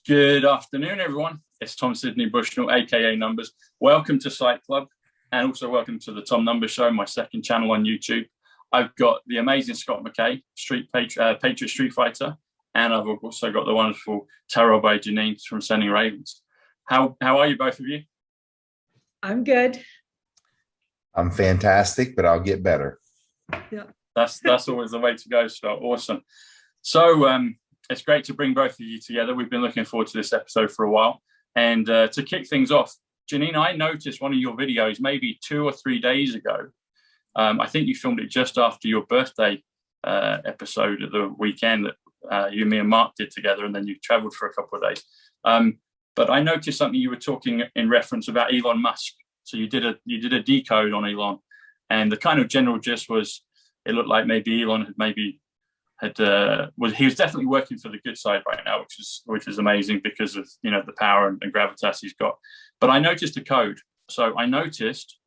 Good afternoon, everyone. It's Tom Sidney Bushnell, aka Numbers. Welcome to Sight Club, and also welcome to the Tom Numbers Show, my second channel on YouTube. I've got the amazing Scott McKay, Patriot Street Fighter, and I've also got the wonderful Tarot by Janine from Sending Ravens. How are you, both of you? I'm good. I'm fantastic, but I'll get better. Yeah, that's always the way to go, Scott. Awesome. So it's great to bring both of you together. We've been looking forward to this episode for a while. And to kick things off, Janine, I noticed one of your videos maybe 2 or 3 days ago. I think you filmed it just after your birthday episode of the weekend that you, me and Mark did together, and then you traveled for a couple of days. But I noticed something you were talking in reference about Elon Musk. So you did a decode on Elon, and the kind of general gist was it looked like maybe Elon he was definitely working for the good side right now, which is amazing because of the power and gravitas he's got. But I noticed a code. So I noticed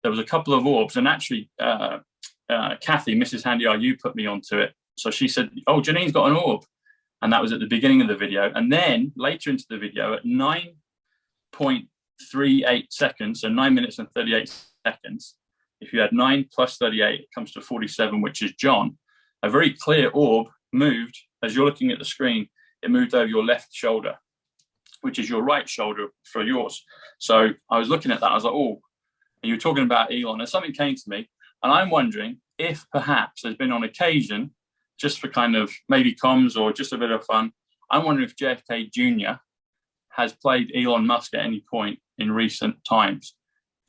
there was a couple of orbs, and actually Kathy, Mrs. Handy, you put me onto it. So she said, "Oh, Janine's got an orb," and that was at the beginning of the video. And then later into the video, at 9.38 seconds, so 9 minutes and 38 seconds, if you add 9 plus 38, it comes to 47, which is John. A very clear orb moved, as you're looking at the screen, it moved over your left shoulder, which is your right shoulder for yours. So I was looking at that, I was like, oh, and you were talking about Elon, and something came to me, and I'm wondering if perhaps there's been on occasion, just for kind of maybe comms or just a bit of fun, I'm wondering if JFK Jr. has played Elon Musk at any point in recent times.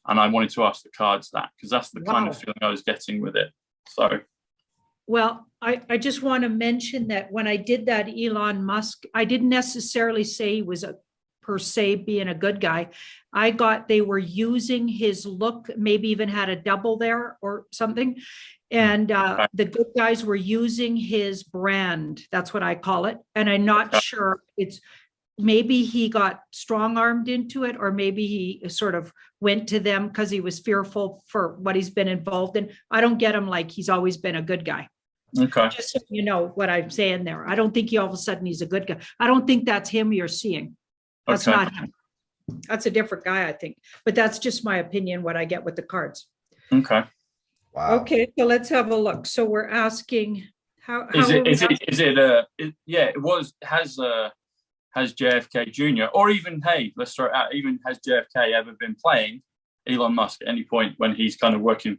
And I wanted to ask the cards that, because that's the kind of feeling I was getting with it. So. Well, I just want to mention that when I did that Elon Musk, I didn't necessarily say he was per se being a good guy. They were using his look, maybe even had a double there or something. And the good guys were using his brand. That's what I call it. And I'm not sure maybe he got strong-armed into it, or maybe he sort of went to them because he was fearful for what he's been involved in. I don't get him like he's always been a good guy. Okay. Just so you know what I'm saying there. I don't think he all of a sudden he's a good guy. I don't think that's him you're seeing. That's not him. That's a different guy, I think. But that's just my opinion, what I get with the cards. Okay. Wow. Okay, so let's have a look. So we're asking has JFK Jr. or even, hey, let's throw it out, even has JFK ever been playing Elon Musk at any point when he's kind of working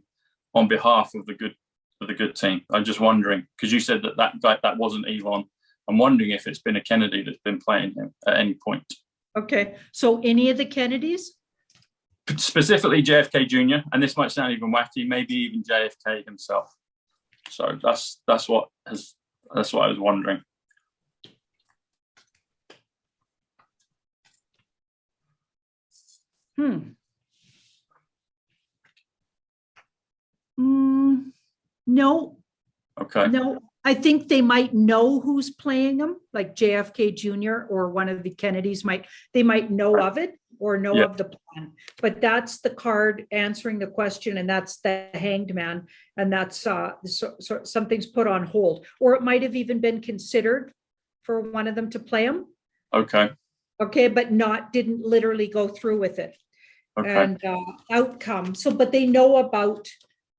on behalf of the good team? I'm just wondering, because you said that wasn't Elon. I'm wondering if it's been a Kennedy that's been playing him at any point. Okay. So any of the Kennedys? Specifically JFK Jr., and this might sound even wacky, maybe even JFK himself. So that's what I was wondering. No. Okay. No, I think they might know who's playing them, like JFK Jr. or one of the Kennedys might know of it or know of the plan. But that's the card answering the question, and that's the Hanged Man, and that's so something's put on hold, or it might have even been considered for one of them to play them. Okay. Okay, but didn't literally go through with it. Okay. And outcome. So, but they know about.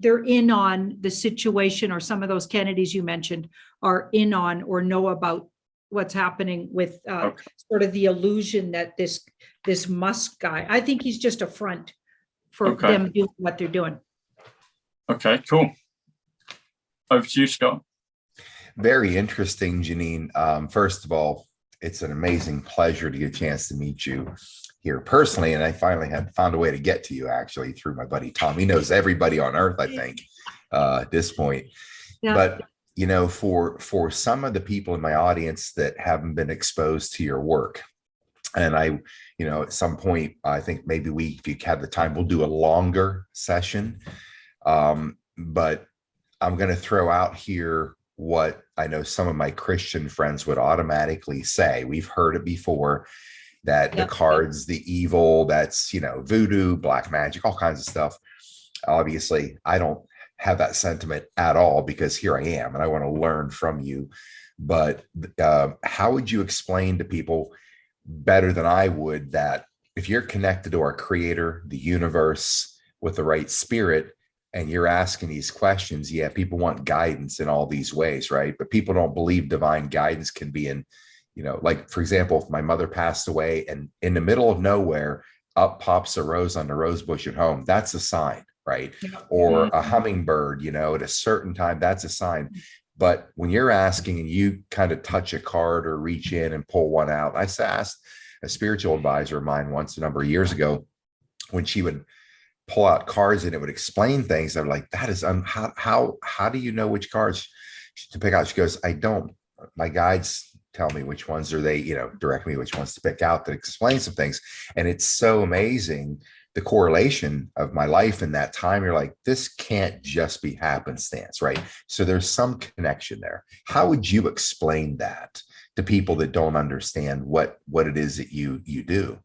They're in on the situation, or some of those Kennedys you mentioned are in on or know about what's happening with sort of the illusion that this Musk guy, I think he's just a front for them doing what they're doing. Okay, cool. Over to you, Scott. Very interesting, Janine. First of all, it's an amazing pleasure to get a chance to meet you here personally, and I finally found a way to get to you actually through my buddy Tom. He knows everybody on earth, I think, at this point. Yeah. But for some of the people in my audience that haven't been exposed to your work, and at some point, I think maybe if you have the time, we'll do a longer session. But I'm going to throw out here what I know some of my Christian friends would automatically say. We've heard it before, that the cards, the evil, that's, voodoo, black magic, all kinds of stuff. Obviously, I don't have that sentiment at all, because here I am and I want to learn from you. But how would you explain to people better than I would that if you're connected to our creator, the universe, with the right spirit, and you're asking these questions, yeah, people want guidance in all these ways, right? But people don't believe divine guidance can be in, like, for example, if my mother passed away and in the middle of nowhere, up pops a rose on the rose bush at home, that's a sign, right? Yeah. Or a hummingbird, at a certain time, that's a sign. But when you're asking and you kind of touch a card or reach in and pull one out, I asked a spiritual advisor of mine once a number of years ago, when she would pull out cards and it would explain things. I'm like, that is how do you know which cards to pick out? She goes, I don't. My guides tell me which ones, or they, direct me which ones to pick out that explain some things. And it's so amazing, the correlation of my life in that time. You're like, this can't just be happenstance, right? So there's some connection there. How would you explain that to people that don't understand what it is that you do?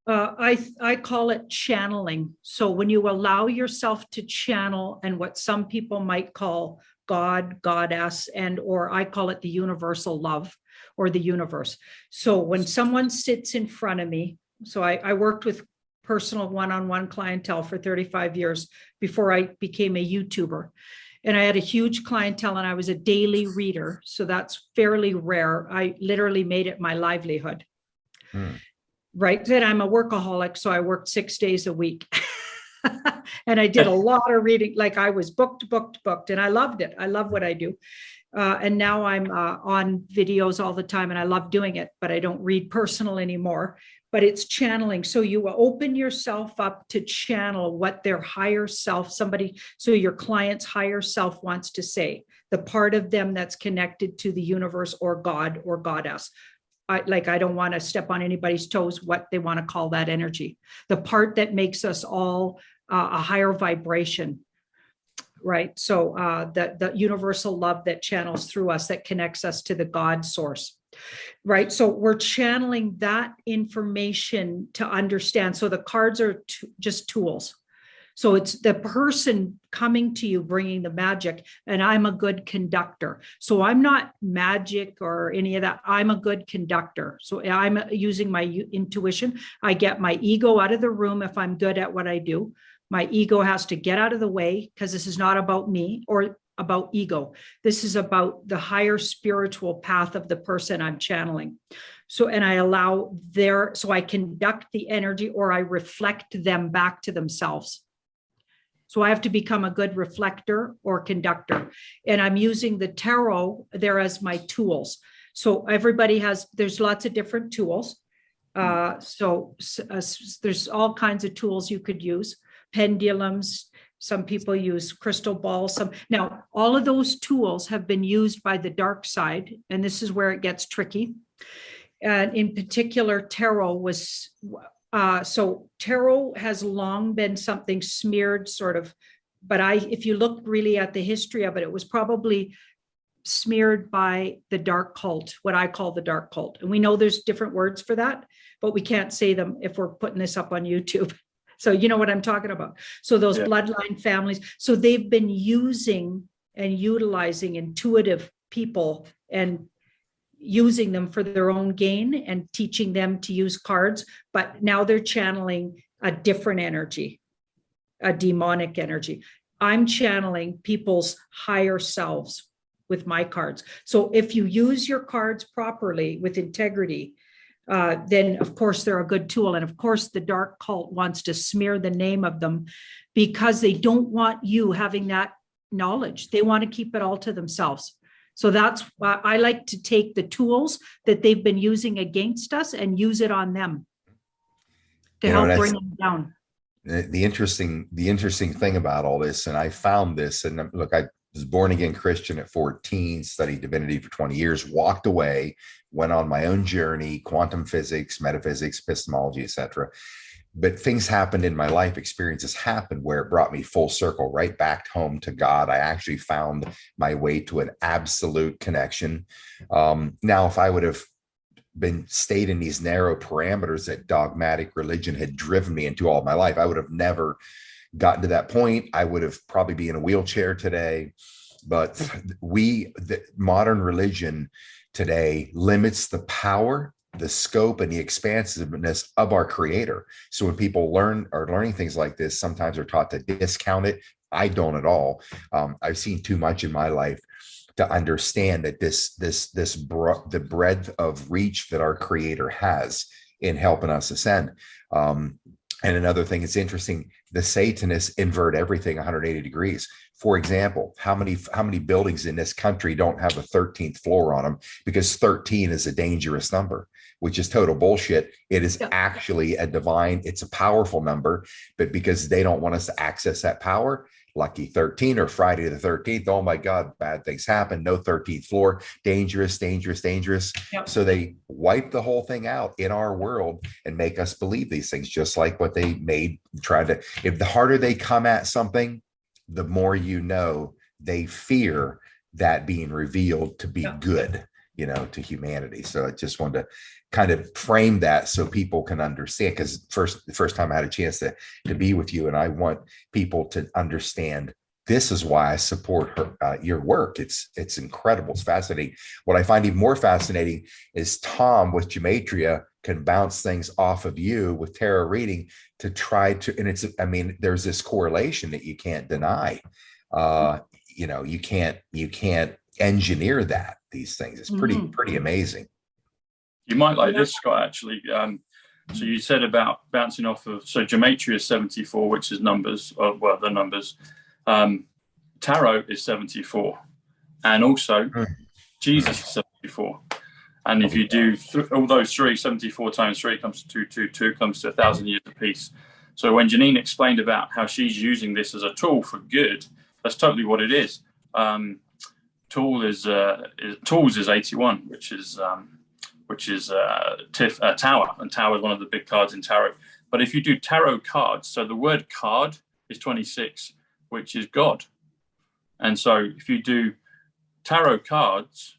I call it channeling. So when you allow yourself to channel, and what some people might call God, goddess, or I call it the universal love or the universe. So when someone sits in front of me, so I worked with personal one-on-one clientele for 35 years before I became a YouTuber. And I had a huge clientele and I was a daily reader. So that's fairly rare. I literally made it my livelihood. Right. Then I'm a workaholic. So I worked 6 days a week and I did a lot of reading. Like I was booked. And I loved it. I love what I do. And now I'm on videos all the time and I love doing it, but I don't read personal anymore. But it's channeling. So you open yourself up to channel what their higher self, so your client's higher self wants to say, the part of them that's connected to the universe or God or goddess. I don't want to step on anybody's toes, what they want to call that energy, the part that makes us all a higher vibration, right? So the universal love that channels through us, that connects us to the God source, right? So we're channeling that information to understand. So the cards are just tools. So it's the person coming to you, bringing the magic, and I'm a good conductor. So I'm not magic or any of that. I'm a good conductor. So I'm using my intuition. I get my ego out of the room if I'm good at what I do. My ego has to get out of the way, because this is not about me or about ego. This is about the higher spiritual path of the person I'm channeling. So, and I allow so I conduct the energy, or I reflect them back to themselves. So I have to become a good reflector or conductor. And I'm using the tarot there as my tools. So there's lots of different tools. There's all kinds of tools you could use. Pendulums. Some people use crystal balls. Now, all of those tools have been used by the dark side. And this is where it gets tricky. And in particular, tarot was... so tarot has long been something smeared sort of, but if you look really at the history of it, it was probably smeared by the dark cult, what I call the dark cult. And we know there's different words for that, but we can't say them if we're putting this up on YouTube. So you know what I'm talking about. So those bloodline families, so they've been using and utilizing intuitive people and using them for their own gain and teaching them to use cards, but now they're channeling a different energy, a demonic energy. I'm channeling people's higher selves with my cards. So if you use your cards properly with integrity, then of course they're a good tool. And of course the dark cult wants to smear the name of them because they don't want you having that knowledge. They want to keep it all to themselves. So that's why I like to take the tools that they've been using against us and use it on them to help bring them down. The interesting thing about all this, and I found this, and look, I was born again Christian at 14, studied divinity for 20 years, walked away, went on my own journey, quantum physics, metaphysics, epistemology, etc. But things happened in my life, experiences happened where it brought me full circle, right back home to God. I actually found my way to an absolute connection. Now, if I would have stayed in these narrow parameters that dogmatic religion had driven me into all my life, I would have never gotten to that point. I would have probably be in a wheelchair today. But the modern religion today limits the power the scope and the expansiveness of our creator. So when people are learning things like this, sometimes they're taught to discount it. I don't at all. I've seen too much in my life to understand that the breadth of reach that our creator has in helping us ascend. And another thing, it's interesting, the Satanists invert everything 180 degrees. For example, how many buildings in this country don't have a 13th floor on them because 13 is a dangerous number, which is total bullshit. It is actually it's a powerful number, but because they don't want us to access that power, lucky 13 or Friday the 13th, oh my God, bad things happen. No 13th floor, dangerous, dangerous, dangerous. Yep. So they wipe the whole thing out in our world and make us believe these things, just like what they if the harder they come at something, the more they fear that being revealed to be good, to humanity. So I just wanted to kind of frame that so people can understand, because the first time I had a chance to be with you, and I want people to understand this is why I support your work. It's incredible. It's fascinating. What I find even more fascinating is Tom with Gematria can bounce things off of you with tarot reading to try to, and there's this correlation that you can't deny. You can't engineer these things. It's pretty amazing. You might like this, Scott, actually. So you said about bouncing off of, so Gematria is 74, which is numbers, the numbers. Tarot is 74. And also Jesus is 74. And if you do all those three, 74 times 3 comes to 222, comes to 1,000 years of peace. So when Janine explained about how she's using this as a tool for good, that's totally what it is. Tools is 81, which is Tower, and Tower is one of the big cards in tarot. But if you do tarot cards, so the word card is 26, which is God. And so if you do tarot cards,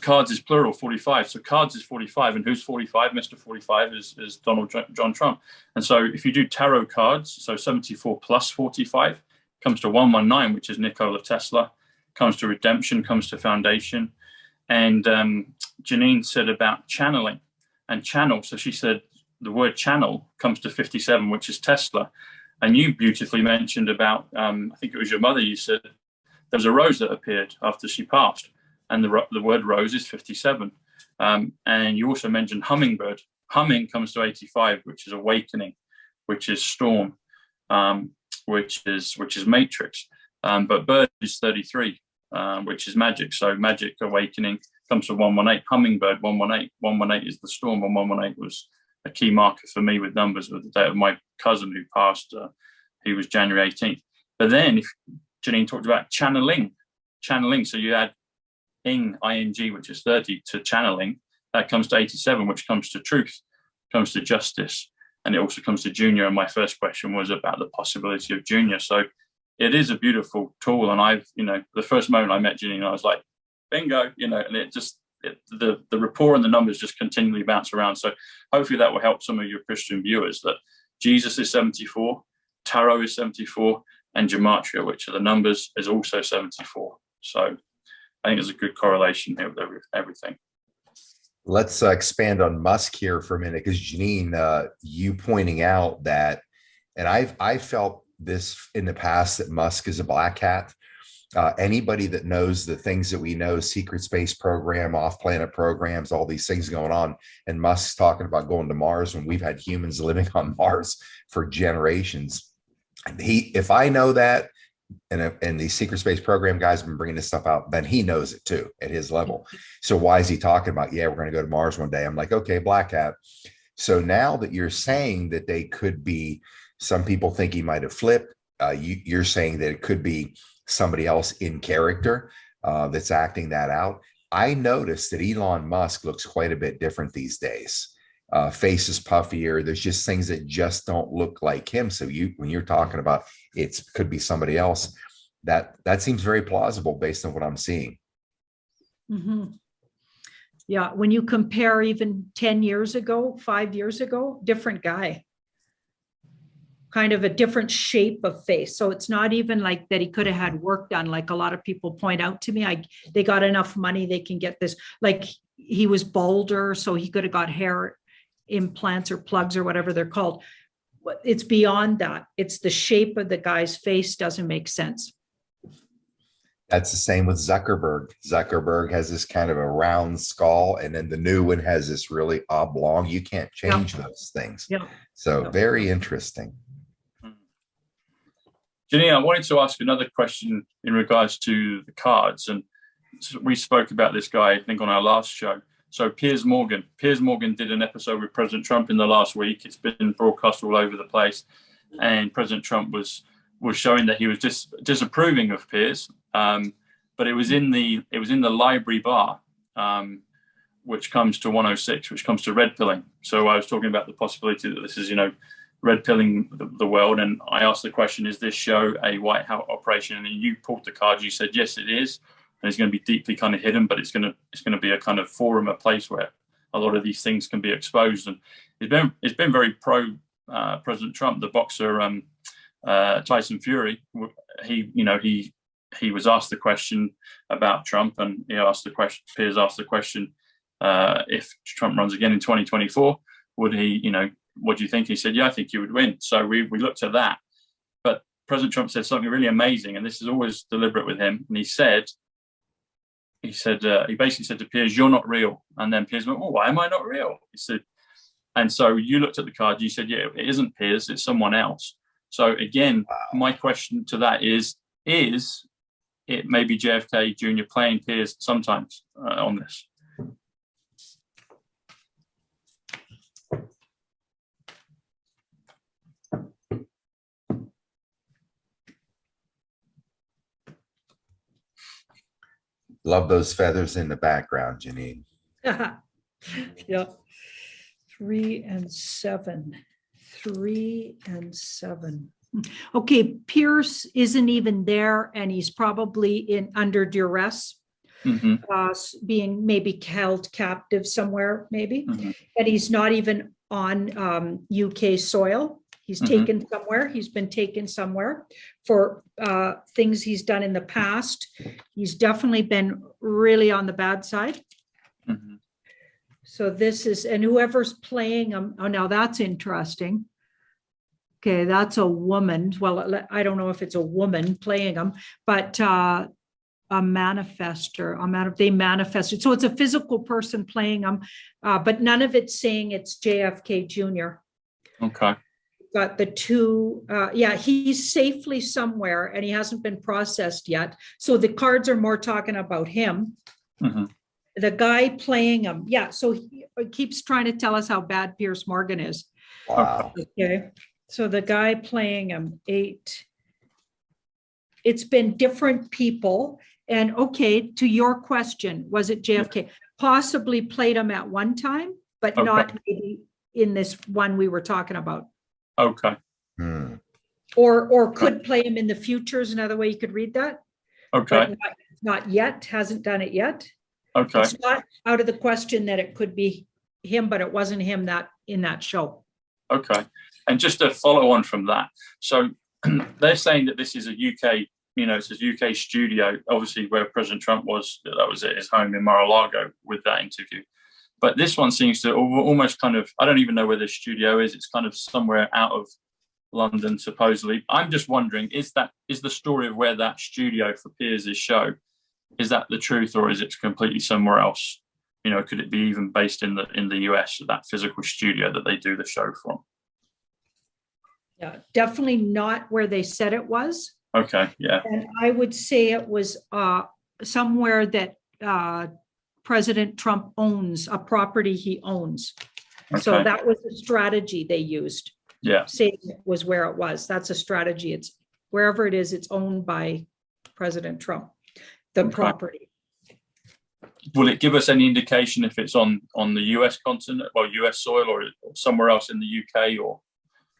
cards is plural, 45. So cards is 45, and who's 45? Mr. 45 is John Trump. And so if you do tarot cards, so 74 plus 45 comes to 119, which is Nikola Tesla, comes to redemption, comes to foundation. And Janine said about channeling and channel. So she said the word channel comes to 57, which is Tesla. And you beautifully mentioned about, I think it was your mother, you said there was a rose that appeared after she passed. And the word rose is 57. And you also mentioned hummingbird. Humming comes to 85, which is awakening, which is storm, which is matrix. But bird is 33. Which is magic. So magic awakening comes to 118. Hummingbird 118. 118 is the storm, and 118 was a key marker for me with numbers. With the date of my cousin who passed, he was January 18th. But then if Janine talked about channeling. So you add ing, which is 30, to channeling. That comes to 87, which comes to truth, comes to justice, and it also comes to junior. And my first question was about the possibility of junior. So it is a beautiful tool. And the first moment I met Janine, I was like, bingo, and the rapport and the numbers just continually bounce around. So hopefully that will help some of your Christian viewers that Jesus is 74, Tarot is 74, and Gematria, which are the numbers, is also 74. So I think there's a good correlation here with everything. Let's expand on Musk here for a minute, because Janine, you pointing out that, and I felt this in the past, that Musk is a black hat. Anybody that knows the things that we know, secret space program, off-planet programs, all these things going on, and Musk's talking about going to Mars when we've had humans living on Mars for generations. If I know that, and the secret space program guys have been bringing this stuff out, then he knows it too at his level. So why is he talking about, we're going to go to Mars one day? I'm like, okay, black hat. So now that you're saying that they could be, some people think he might have flipped. You're saying that it could be somebody else in character that's acting that out. I noticed that Elon Musk looks quite a bit different these days. Face is puffier. There's just things that just don't look like him. So when you're talking about it could be somebody else, that seems very plausible based on what I'm seeing. Mm-hmm. Yeah, when you compare even 10 years ago, 5 years ago, different guy. kind of a different shape of face. So it's not even like that he could have had work done, like a lot of people point out to me. They got enough money, they can get this. Like he was bolder, so he could have got hair implants or plugs or whatever they're called. It's beyond that. It's the shape of the guy's face doesn't make sense. That's the same with Zuckerberg. Zuckerberg has this kind of a round skull, and then the new one has this really oblong. You can't change those things. Yeah. So very interesting. Janine, I wanted to ask another question in regards to the cards. And we spoke about this guy, I think, on our last show. So Piers Morgan did an episode with President Trump in the last week. It's been broadcast all over the place. And President Trump was showing that he was disapproving of Piers. But it was in the library bar, which comes to 106, which comes to red pilling. So I was talking about the possibility that this is, red pilling the world. And I asked the question, is this show a White House operation? And you pulled the card. You said, yes, it is. And it's going to be deeply kind of hidden, but it's going to be a kind of forum, a place where a lot of these things can be exposed. And it's been very pro President Trump. The boxer Tyson Fury, he was asked the question about Trump, and Piers asked the question, if Trump runs again in 2024, would he, what do you think? He said, yeah, I think he would win. So we looked at that. But President Trump said something really amazing, and this is always deliberate with him. And he basically said to Piers, you're not real. And then Piers went, well, why am I not real? He said, and so you looked at the card, you said, yeah, it isn't Piers, it's someone else. So again, my question to that is it maybe JFK Jr. playing Piers sometimes on this? Love those feathers in the background, Janine. Yeah. 3 and 7. 3 and 7. Okay, Pierce isn't even there, and he's probably under duress, being maybe held captive somewhere, maybe. And he's not even on UK soil. He's taken somewhere. He's been taken somewhere for things he's done in the past. He's definitely been really on the bad side. So this is, and whoever's playing him, oh, now that's interesting. Okay, that's a woman. Well, I don't know if it's a woman playing him, but a manifester, they manifested. So it's a physical person playing him, but none of it's saying it's JFK Jr. Okay. Got the two, he's safely somewhere and he hasn't been processed yet. So the cards are more talking about him. The guy playing him, so he keeps trying to tell us how bad Piers Morgan is. Wow. Okay, so the guy playing him, 8. It's been different people. And okay, to your question, was it JFK? Possibly played him at one time, but not maybe in this one we were talking about. Okay. Or could play him in the future is another way you could read that. Okay. But not yet, hasn't done it yet. Okay. It's not out of the question that it could be him, but it wasn't him that in that show. Okay. And just to follow on from that, so they're saying that this is a UK, it's a UK studio, obviously where President Trump was, that was at his home in Mar-a-Lago with that interview. But this one seems to almost kind of, I don't even know where the studio is. It's kind of somewhere out of London, supposedly. I'm just wondering, is the story of where that studio for Piers' show, is that the truth, or is it completely somewhere else? Could it be even based in the US, that physical studio that they do the show from? Yeah, definitely not where they said it was. Okay, yeah. And I would say it was somewhere that President Trump owns, a property he owns. Okay. So that was a strategy they used. Yeah. Saying it was where it was. That's a strategy. It's wherever it is, it's owned by President Trump, the property. Will it give us any indication if it's on the US continent, or US soil, or somewhere else in the UK? Or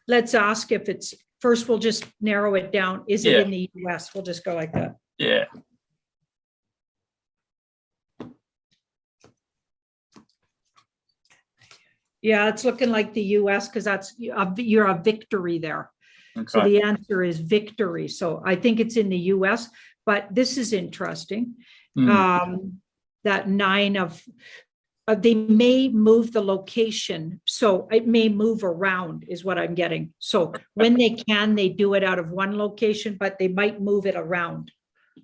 let's ask if it's, first we'll just narrow it down. Is it in the US? We'll just go like that. Yeah. Yeah, it's looking like the US because that's you're a victory there. So Okay. the answer is victory. So I think it's in the US, but this is interesting. That nine of, they may move the location. So it may move around is what I'm getting. So when they can, they do it out of one location, but they might move it around.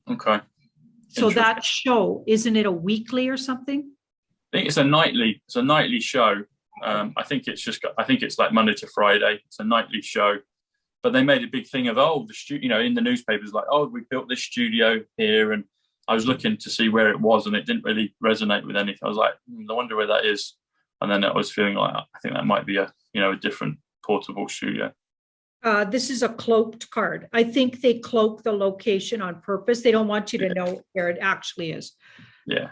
Okay. So that show, isn't it a weekly or something? I think it's a nightly show. I think it's like Monday to Friday. It's a nightly show. But they made a big thing of, the studio, in the newspapers, like, we built this studio here. And I was looking to see where it was, and it didn't really resonate with anything. I was like, I wonder where that is. And then I was feeling like, I think that might be a different portable studio. This is a cloaked card. I think they cloak the location on purpose. They don't want you to know where it actually is. Yeah.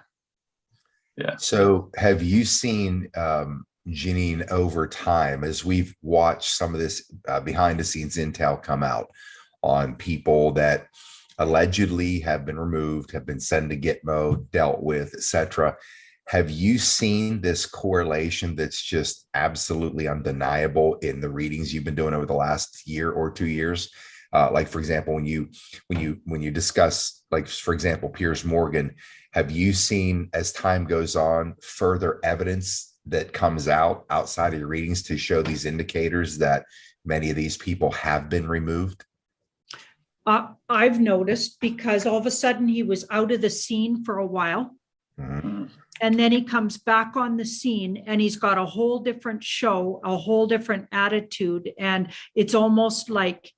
Yeah. So have you seen, Janine, over time, as we've watched some of this behind the scenes intel come out on people that allegedly have been removed, have been sent to Gitmo, dealt with, etc. Have you seen this correlation that's just absolutely undeniable in the readings you've been doing over the last year or 2 years? Like, for example, when you discuss, like, for example, Piers Morgan, have you seen, as time goes on, further evidence that comes out outside of your readings to show these indicators that many of these people have been removed? I've noticed, because all of a sudden he was out of the scene for a while. Mm-hmm. And then he comes back on the scene and he's got a whole different show, a whole different attitude. And it's almost like,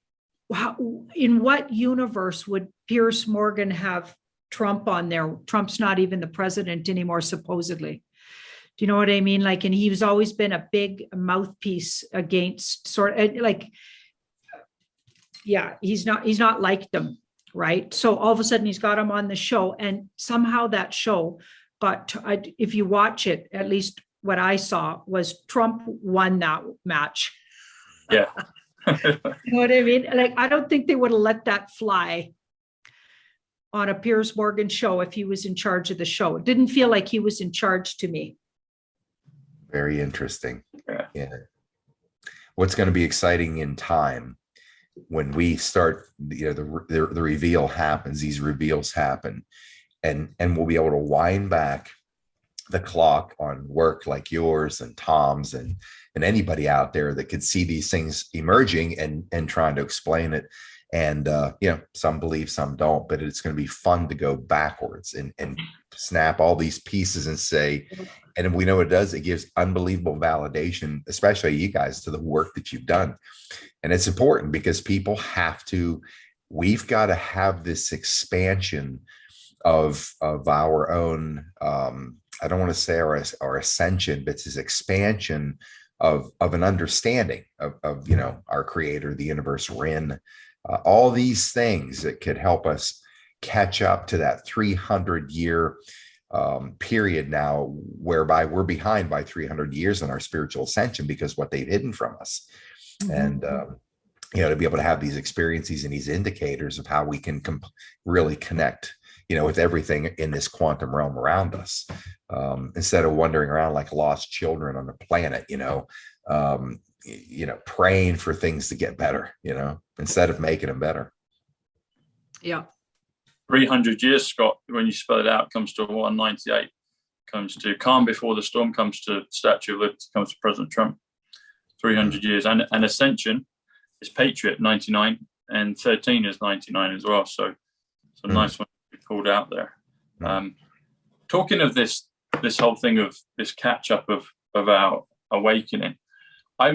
wow, in what universe would Piers Morgan have Trump on there? Trump's not even the president anymore, supposedly. Do you know what I mean? Like, and he's always been a big mouthpiece against he's not like them, right? So all of a sudden he's got him on the show, and somehow that show got, if you watch it, at least what I saw was Trump won that match. Yeah. You know what I mean? Like, I don't think they would have let that fly on a Piers Morgan show if he was in charge of the show. It didn't feel like he was in charge to me. Very interesting. Yeah. What's going to be exciting in time when we start, the reveal happens, these reveals happen, and we'll be able to wind back the clock on work like yours and Tom's and anybody out there that could see these things emerging and trying to explain it. And, some believe, some don't, but it's going to be fun to go backwards and snap all these pieces and say, and we know what it does. It gives unbelievable validation, especially you guys, to the work that you've done. And it's important because we've got to have this expansion of our own, I don't want to say our ascension, but it's this expansion of an understanding of our creator, the universe, Rin, all these things that could help us catch up to that 300-year period now, whereby we're behind by 300 years in our spiritual ascension because what they've hidden from us. Mm-hmm. And to be able to have these experiences and these indicators of how we can really connect, with everything in this quantum realm around us, instead of wandering around like lost children on the planet, praying for things to get better, instead of making them better. Yeah. 300 years, Scott, when you spell it out, comes to 198, comes to calm before the storm, comes to Statue of Liberty, comes to President Trump. 300 years. And Ascension is Patriot, 99, and 13 is 99 as well. So it's a nice one to be pulled out there. Talking of this whole thing of this catch up of our awakening, I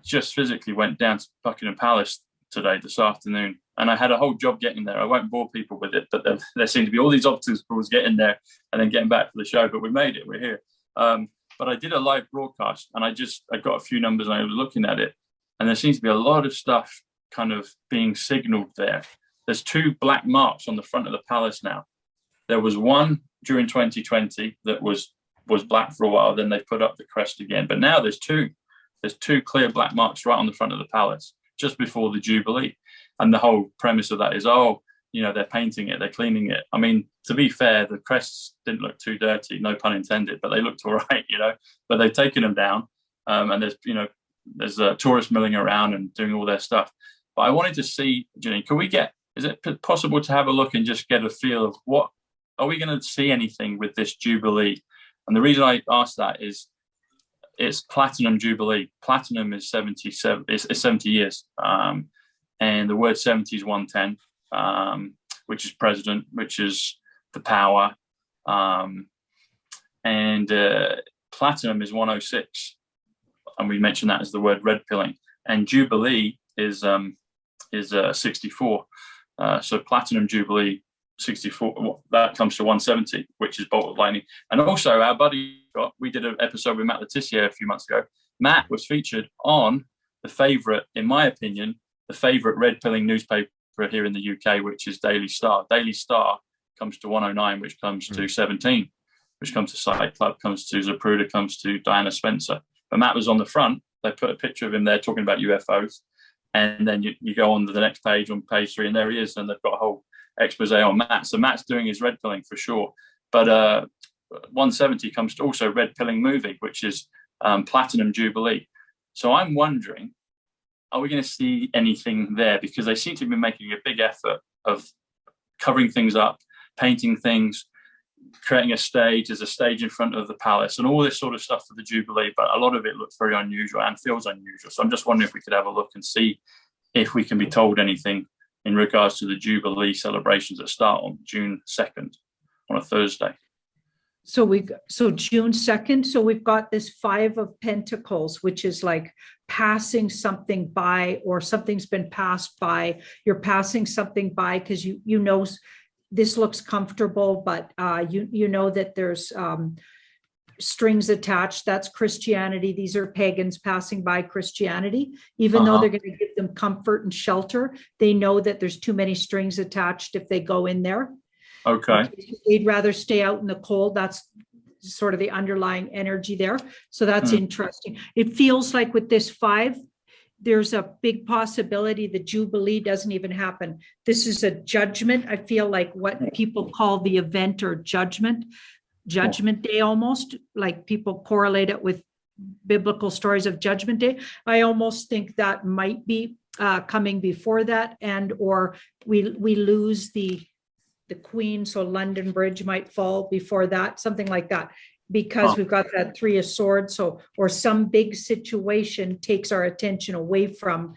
just physically went down to Buckingham Palace this afternoon, and I had a whole job getting there. I won't bore people with it, but there seem to be all these obstacles getting there and then getting back for the show, but we made it, we're here. But I did a live broadcast, and I got a few numbers, and I was looking at it, and there seems to be a lot of stuff kind of being signaled there. There's 2 black marks on the front of the palace now. There was one during 2020 that was black for a while, then they put up the crest again. But now there's 2 clear black marks right on the front of the palace just before the Jubilee. And the whole premise of that is, they're painting it, they're cleaning it. I mean, to be fair, the crests didn't look too dirty, no pun intended, but they looked all right, but they've taken them down. And there's, there's tourists milling around and doing all their stuff. But I wanted to see, Janine, is it possible to have a look and just get a feel of what, are we going to see anything with this Jubilee? And the reason I asked that is it's Platinum Jubilee. Platinum is 77, it's 70 years. And the word 70 is 110, which is president, which is the power. And platinum is 106. And we mentioned that as the word red pilling. And Jubilee is 64. So Platinum Jubilee 64, that comes to 170, which is bolt of lightning. And also our buddy we did an episode with Matt Letitia a few months ago. Matt was featured on the favorite, in my opinion, the favorite red pilling newspaper here in the UK, which is Daily Star. Daily Star comes to 109, which comes to 17, which comes to Side Club, comes to Zapruder, comes to Diana Spencer. But Matt was on the front. They put a picture of him there talking about UFOs. And then you go on to the next page, on page 3, and there he is. And they've got a whole expose on Matt. So Matt's doing his red pilling for sure. But 170 comes to also red pilling movie, which is Platinum Jubilee. So I'm wondering, are we going to see anything there? Because they seem to be making a big effort of covering things up, painting things, creating a stage. There's a stage in front of the palace and all this sort of stuff for the Jubilee. But a lot of it looks very unusual and feels unusual. So I'm just wondering if we could have a look and see if we can be told anything in regards to the Jubilee celebrations that start on June 2nd on a Thursday. So June 2nd. So we've got this 5 of Pentacles, which is like passing something by, or something's been passed by. You're passing something by because you know this looks comfortable, but you know that there's strings attached. That's Christianity. These are pagans passing by Christianity. Even though they're going to give them comfort and shelter, they know that there's too many strings attached if they go in there. Okay. They'd rather stay out in the cold. That's sort of the underlying energy there. So that's interesting. It feels like with this 5, there's a big possibility the Jubilee doesn't even happen. This is a judgment. I feel like what people call the event or judgment day, almost like people correlate it with biblical stories of Judgment Day. I almost think that might be coming before that, and or we lose the Queen, so London Bridge might fall before that, something like that, because we've got that 3 of Swords. So, or some big situation takes our attention away from.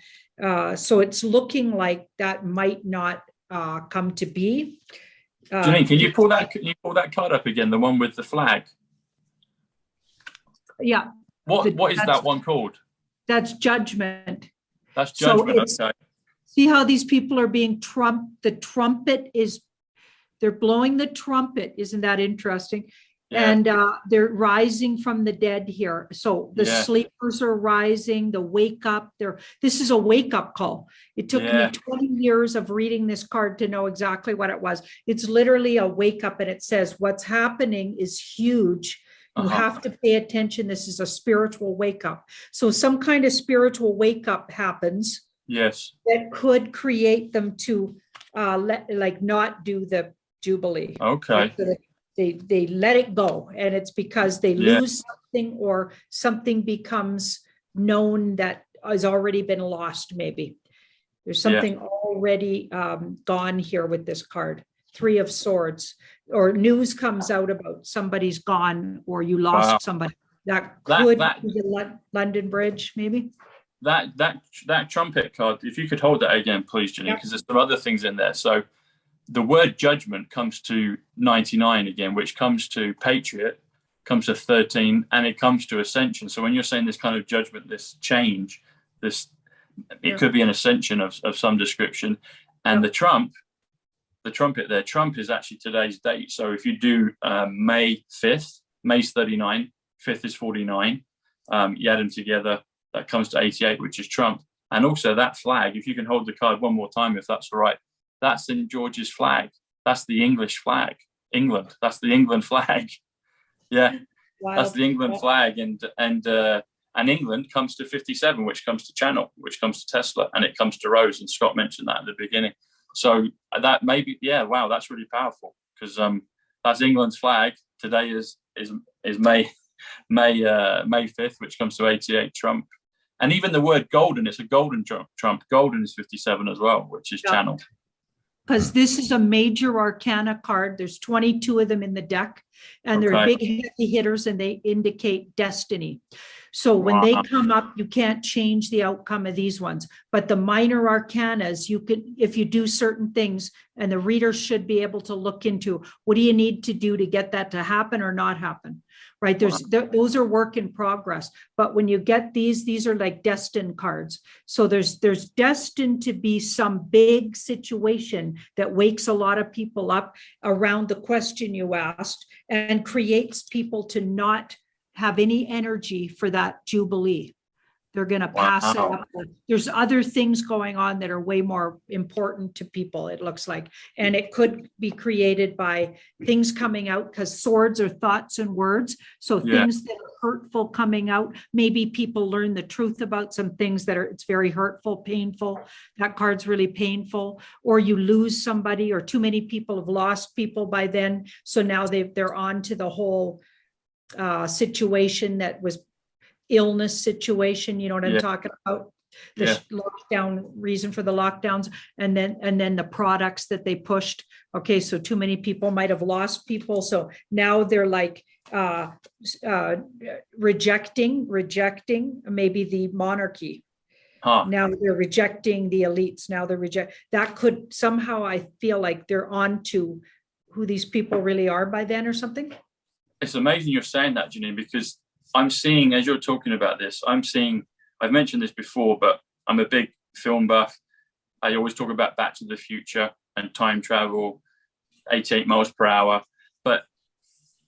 So it's looking like that might not come to be. Janine, can you pull that card up again? The one with the flag. Yeah. What is that one called? That's Judgment. That's Judgment. So okay. See how these people are being the trumpet is. They're blowing the trumpet. Isn't that interesting? Yeah. And they're rising from the dead here. So the sleepers are rising, the wake up. This is a wake up call. It took me 20 years of reading this card to know exactly what it was. It's literally a wake up, and it says what's happening is huge. You have to pay attention. This is a spiritual wake up. So some kind of spiritual wake up happens. Yes. That could create them to not do the Jubilee. Okay. So they let it go, and it's because they lose something, or something becomes known that has already been lost. Maybe there's something already gone here with this card. 3 of Swords, or news comes out about somebody's gone, or you lost somebody. That could be the London Bridge, maybe. That trumpet card, if you could hold that again, please, Janine, because there's some other things in there. So the word judgment comes to 99 again, which comes to Patriot, comes to 13, and it comes to ascension. So when you're saying this kind of judgment, this change, it could be an ascension of some description. And the trumpet there, Trump is actually today's date. So if you do May 5th, May's 39, 5th is 49, you add them together, that comes to 88, which is Trump. And also that flag, if you can hold the card one more time, if that's all right, that's St. George's flag. That's the English flag. England. That's the England flag. Yeah, that's the England flag. And England comes to 57, which comes to Channel, which comes to Tesla, and it comes to Rose. And Scott mentioned that at the beginning. So that maybe, wow, that's really powerful, because that's England's flag. Today is May 5th, which comes to 88 Trump. And even the word golden, it's a golden trump. Golden is 57 as well, which is channel. Because this is a major arcana card. There's 22 of them in the deck, and they're big heavy hitters, and they indicate destiny. So when they come up, you can't change the outcome of these ones. But the minor arcanas, you can, if you do certain things, and the reader should be able to look into, what do you need to do to get that to happen or not happen? Right? Those are work in progress. But when you get these are like destined cards. So there's destined to be some big situation that wakes a lot of people up around the question you asked and creates people to not have any energy for that jubilee. They're going to pass it up. There's other things going on that are way more important to people, it looks like. And it could be created by things coming out, because swords are thoughts and words. So things that are hurtful coming out, maybe people learn the truth about some things that are, it's very hurtful, painful. That card's really painful. Or you lose somebody, or too many people have lost people by then. So now they're on to the whole situation that was illness situation, you know what I'm talking about, the lockdown, reason for the lockdowns, and then the products that they pushed. Okay, so too many people might have lost people, so now they're like rejecting maybe the monarchy. Now they're rejecting the elites. Now they're that could somehow, I feel like they're on to who these people really are by then or something. It's amazing you're saying that, Janine, because I'm seeing, as you're talking about this, I've mentioned this before, but I'm a big film buff. I always talk about Back to the Future and time travel, 88 miles per hour. But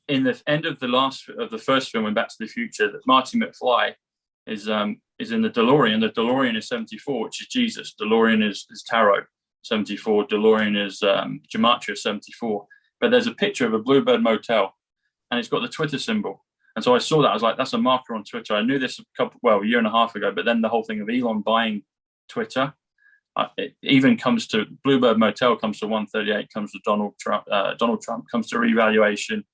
in the end of the first film in Back to the Future, that Marty McFly is in the DeLorean. The DeLorean is 74, which is Jesus. DeLorean is Tarot, 74. DeLorean is Gematria, 74. But there's a picture of a Bluebird Motel, and it's got the Twitter symbol. And so I saw that. I was like, that's a marker on Twitter. I knew this a year and a half ago, but then the whole thing of Elon buying Twitter, it even comes to Bluebird Motel, comes to 138, comes to Donald Trump, comes to revaluation.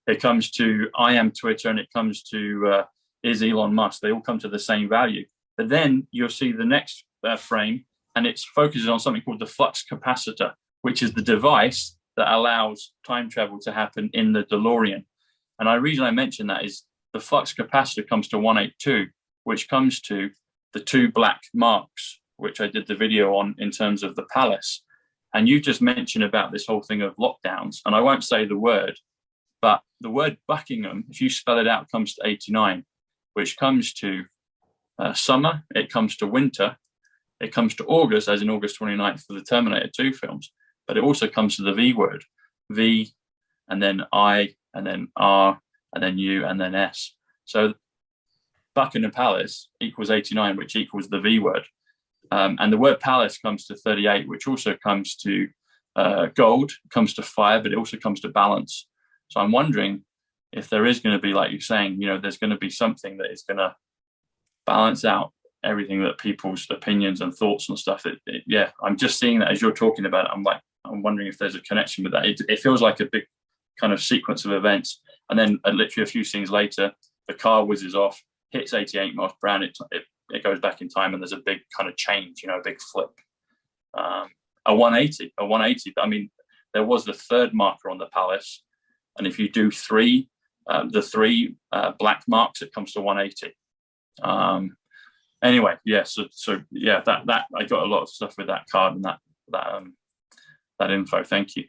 It comes to I am Twitter, and it comes to is Elon Musk. They all come to the same value. But then you'll see the next frame, and it focuses on something called the flux capacitor, which is the device that allows time travel to happen in the DeLorean. And the reason I mention that is the flux capacitor comes to 182, which comes to the two black marks, which I did the video on in terms of the palace. And you just mentioned about this whole thing of lockdowns. And I won't say the word, but the word Buckingham, if you spell it out, comes to 89, which comes to summer, it comes to winter, it comes to August, as in August 29th for the Terminator 2 films, but it also comes to the V word, V, and then I, and then R, and then U, and then S. So Buckingham Palace equals 89, which equals the V word. And the word palace comes to 38, which also comes to gold, comes to fire, but it also comes to balance. So I'm wondering if there is going to be, like you're saying, there's going to be something that is going to balance out everything that people's opinions and thoughts and stuff. I'm just seeing that as you're talking about it. I'm wondering if there's a connection with that. It feels like a big kind of sequence of events, and then literally a few scenes later, the car whizzes off, hits 88 miles per hour, it goes back in time, and there's a big kind of change, a big flip. A 180. I mean, there was the third marker on the palace, and if you do the three black marks, it comes to 180. Anyway, that I got a lot of stuff with that card and that info. Thank you.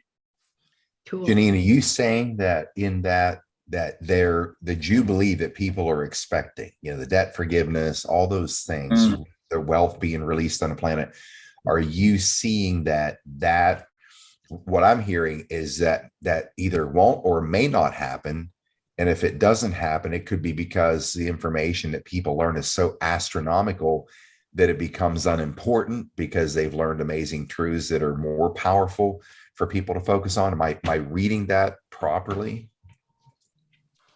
Cool. Janine, are you saying that in that the jubilee that people are expecting, the debt forgiveness, all those things, their wealth being released on the planet, are you seeing that what I'm hearing is that either won't or may not happen? And if it doesn't happen, it could be because the information that people learn is so astronomical that it becomes unimportant because they've learned amazing truths that are more powerful for people to focus on. Am I reading that properly?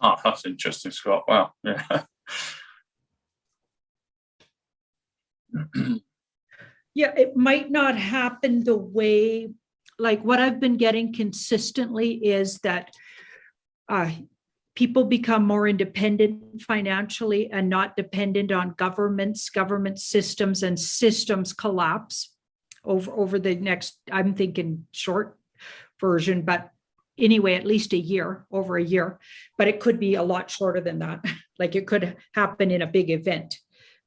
Oh, that's interesting, Scott. Wow. Yeah. Yeah, it might not happen the way, like what I've been getting consistently is that people become more independent financially and not dependent on governments, government systems, and systems collapse over the next, I'm thinking short version, but anyway, at least a year, over a year, but it could be a lot shorter than that. Like it could happen in a big event.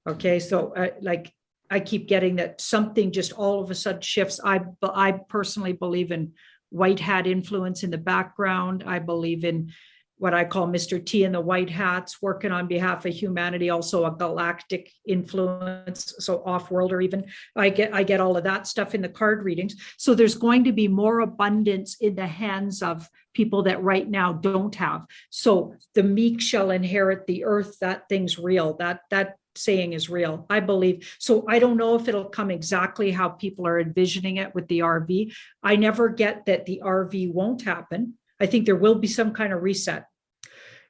Okay, so like I keep getting that something just all of a sudden shifts. I personally believe in white hat influence in the background. I believe in what I call Mr. T and the white hats working on behalf of humanity, also a galactic influence, so off-world, or even I get all of that stuff in the card readings. So there's going to be more abundance in the hands of people that right now don't have. So the meek shall inherit the earth. That thing's real. That saying is real, I believe. So I don't know if it'll come exactly how people are envisioning it with the RV. I never get that the RV won't happen. I think there will be some kind of reset,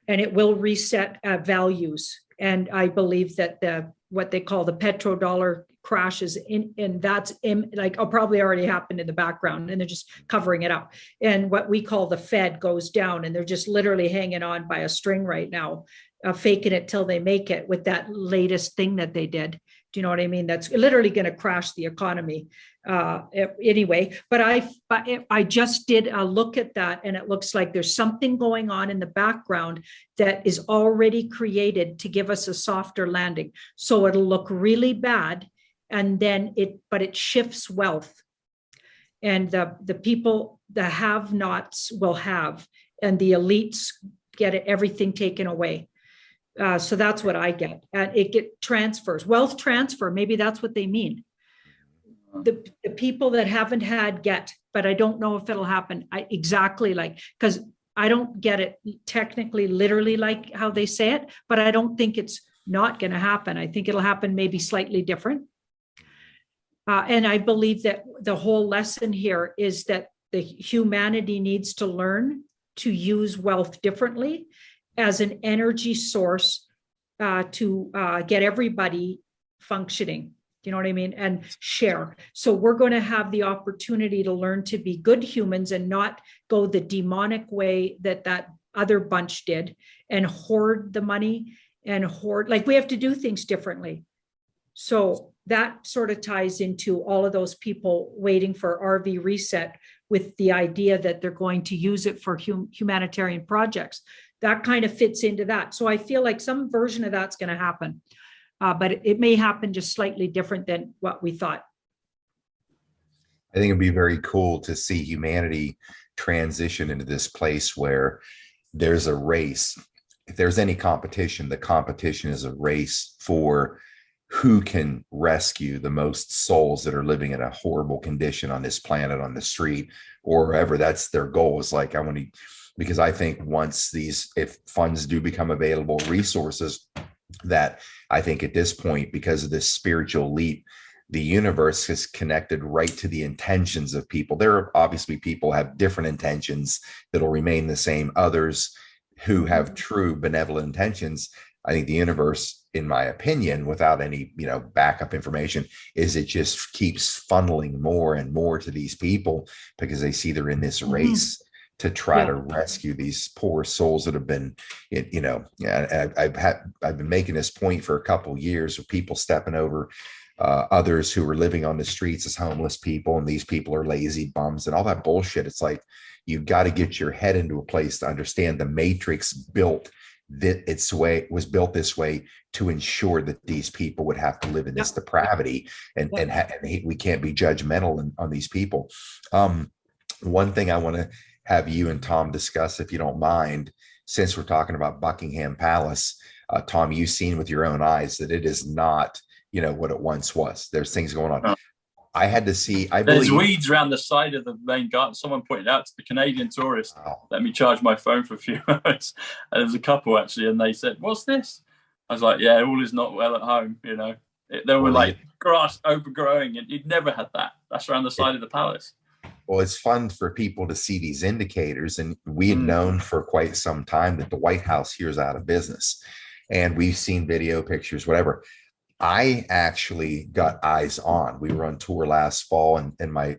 and it will reset values. And I believe that what they call the petrodollar crashes in, and that's probably already happened in the background, and they're just covering it up. And what we call the Fed goes down, and they're just literally hanging on by a string right now, faking it till they make it with that latest thing that they did. Do you know what I mean? That's literally going to crash the economy. Anyway, but I just did a look at that, and it looks like there's something going on in the background that is already created to give us a softer landing. So it'll look really bad, and then it shifts wealth, and the people, the have-nots will have, and the elites get everything taken away. So that's what I get. And it transfers, wealth transfer. Maybe that's what they mean. The people that haven't had get, but I don't know if it'll happen exactly because I don't get it technically, literally like how they say it, but I don't think it's not going to happen. I think it'll happen maybe slightly different. And I believe that the whole lesson here is that the humanity needs to learn to use wealth differently as an energy source to get everybody functioning. You know what I mean? And share. So we're going to have the opportunity to learn to be good humans and not go the demonic way that other bunch did and hoard the money and hoard. Like we have to do things differently. So that sort of ties into all of those people waiting for RV reset with the idea that they're going to use it for humanitarian projects. That kind of fits into that. So I feel like some version of that's going to happen. But it may happen just slightly different than what we thought. I think it'd be very cool to see humanity transition into this place where there's a race. If there's any competition, the competition is a race for who can rescue the most souls that are living in a horrible condition on this planet, on the street, or wherever. That's their goal. Is like, because I think once if funds do become available, resources, that I think at this point, because of this spiritual leap, the universe is connected right to the intentions of people. There are obviously people have different intentions that'll remain the same. Others who have true benevolent intentions. I think the universe, in my opinion, without any, backup information, is it just keeps funneling more and more to these people because they see they're in this race to try to rescue these poor souls that have been, I've been making this point for a couple of years of people stepping over others who are living on the streets as homeless people, and these people are lazy bums and all that bullshit. It's like, you've got to get your head into a place to understand the matrix was built this way to ensure that these people would have to live in this depravity, and we can't be judgmental on these people. One thing I want to have you and Tom discuss, if you don't mind, since we're talking about Buckingham Palace. Tom, you've seen with your own eyes that it is not, what it once was. There's things going on. I had to see, there's weeds around the side of the main garden. Someone pointed out to the Canadian tourist, let me charge my phone for a few hours. And there was a couple actually, and they said, what's this? I was like, yeah, all is not well at home. There were like grass overgrowing, and you'd never had that. That's around the side of the palace. Well, it's fun for people to see these indicators. And we had known for quite some time that the White House here is out of business. And we've seen video, pictures, whatever. I actually got eyes on. We were on tour last fall, and my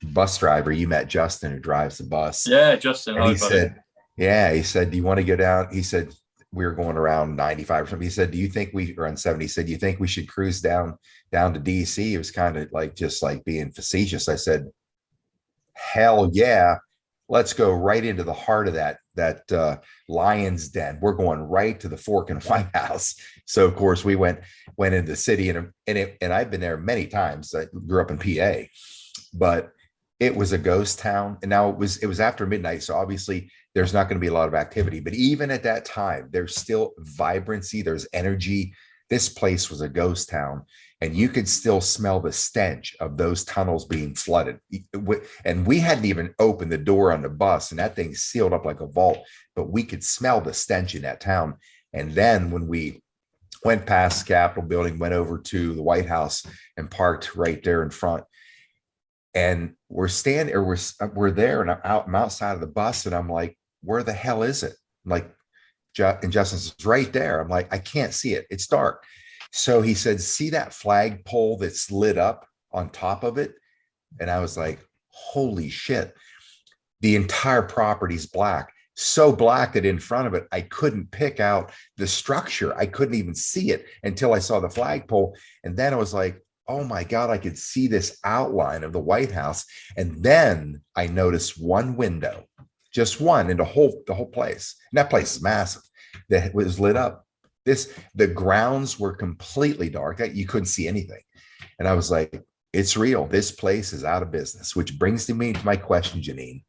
bus driver, you met Justin, who drives the bus. Yeah, Justin. And he said, Yeah, he said, "Do you want to go down?" He said, "We were going around 95 or something." He said, "Do you think we are on 70?" He said, "Do you think we should cruise down to DC?" It was kind of like just like being facetious. I said, "Hell yeah, let's go right into the heart of that lion's den. We're going right to the Fork and White House." So of course we went into the city, and I've been there many times. I grew up in PA, but it was a ghost town. And now it was after midnight, so obviously there's not going to be a lot of activity. But even at that time, there's still vibrancy, there's energy. This place was a ghost town, and you could still smell the stench of those tunnels being flooded. And we hadn't even opened the door on the bus, and that thing sealed up like a vault, but we could smell the stench in that town. And then when we went past the Capitol building, went over to the White House and parked right there in front, and we're there, and I'm outside of the bus, and I'm like, where the hell is it? Like, and Justin's right there. I'm like, I can't see it. It's dark. So he said, see that flagpole that's lit up on top of it? And I was like, holy shit. The entire property's black. So black that in front of it, I couldn't pick out the structure. I couldn't even see it until I saw the flagpole. And then I was like, oh my God, I could see this outline of the White House. And then I noticed one window, just one in the whole place. And that place is massive, that was lit up. The grounds were completely dark. You couldn't see anything. And I was like, it's real. This place is out of business, which brings me to my question, Janine.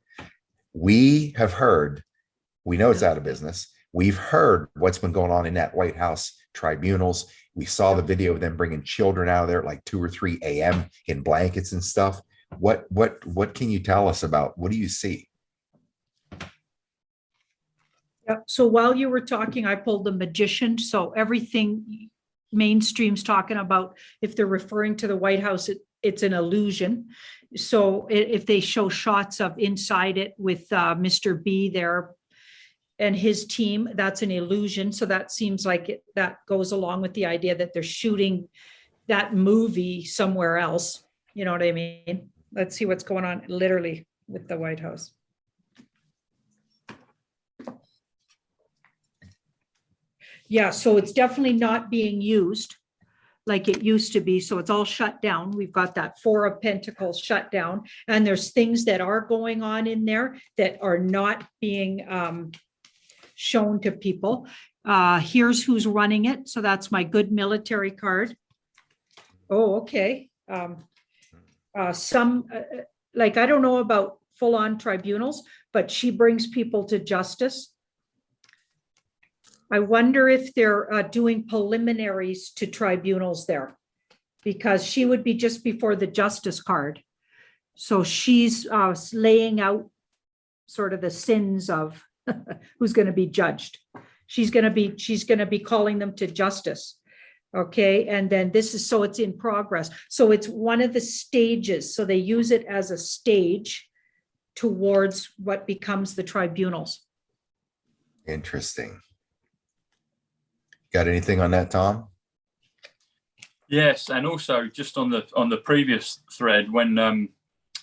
We know it's out of business. We've heard what's been going on in that White House tribunals. We saw the video of them bringing children out of there at like 2 or 3 a.m. in blankets and stuff. What can you tell us about? What do you see? Yeah. So while you were talking, I pulled the magician. So everything mainstream's talking about, if they're referring to the White House, it's an illusion. So if they show shots of inside it with Mr. B there and his team, that's an illusion. So that seems like that goes along with the idea that they're shooting that movie somewhere else. You know what I mean? Let's see what's going on literally with the White House. Yeah, so it's definitely not being used like it used to be. So it's all shut down. We've got that 4 of Pentacles shut down. And there's things that are going on in there that are not being shown to people. Here's who's running it. So that's my good military card. Oh, okay. Like, I don't know about full-on tribunals, but she brings people to justice. I wonder if they're doing preliminaries to tribunals there, because she would be just before the justice card. So she's laying out sort of the sins of who's going to be judged. She's going to be calling them to justice. Okay. And then so it's in progress. So it's one of the stages. So they use it as a stage towards what becomes the tribunals. Interesting. Got anything on that, Tom? Yes, and also just on the previous thread, when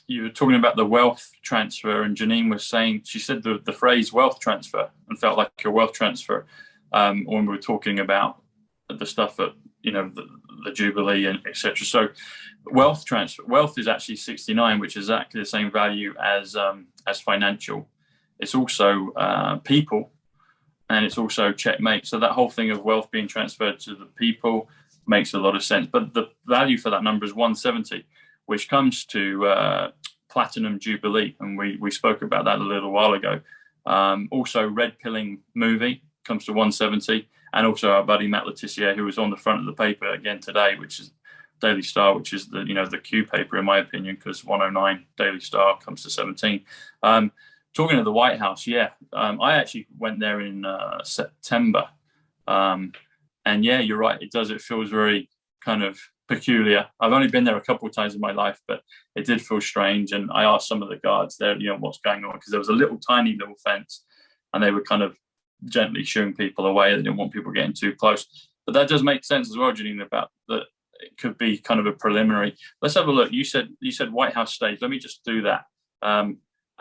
you were talking about the wealth transfer, and Janine was saying, she said the phrase wealth transfer and felt like a wealth transfer when we were talking about the stuff at the Jubilee and etc. So wealth transfer, wealth is actually 69, which is exactly the same value as financial. It's also people. And it's also checkmate. So that whole thing of wealth being transferred to the people makes a lot of sense. But the value for that number is 170, which comes to Platinum Jubilee. And we spoke about that a little while ago. Also, Red Pilling Movie comes to 170. And also our buddy Matt Letitia, who was on the front of the paper again today, which is Daily Star, which is the Q paper, in my opinion, because 109 Daily Star comes to 17. Talking of the White House, I actually went there in September. And yeah, you're right. It feels very kind of peculiar. I've only been there a couple of times in my life, but it did feel strange. And I asked some of the guards there, what's going on? Because there was a tiny little fence, and they were kind of gently shooing people away. They didn't want people getting too close. But that does make sense as well, Janine, about that. It could be kind of a preliminary. Let's have a look. You said White House stage. Let me just do that.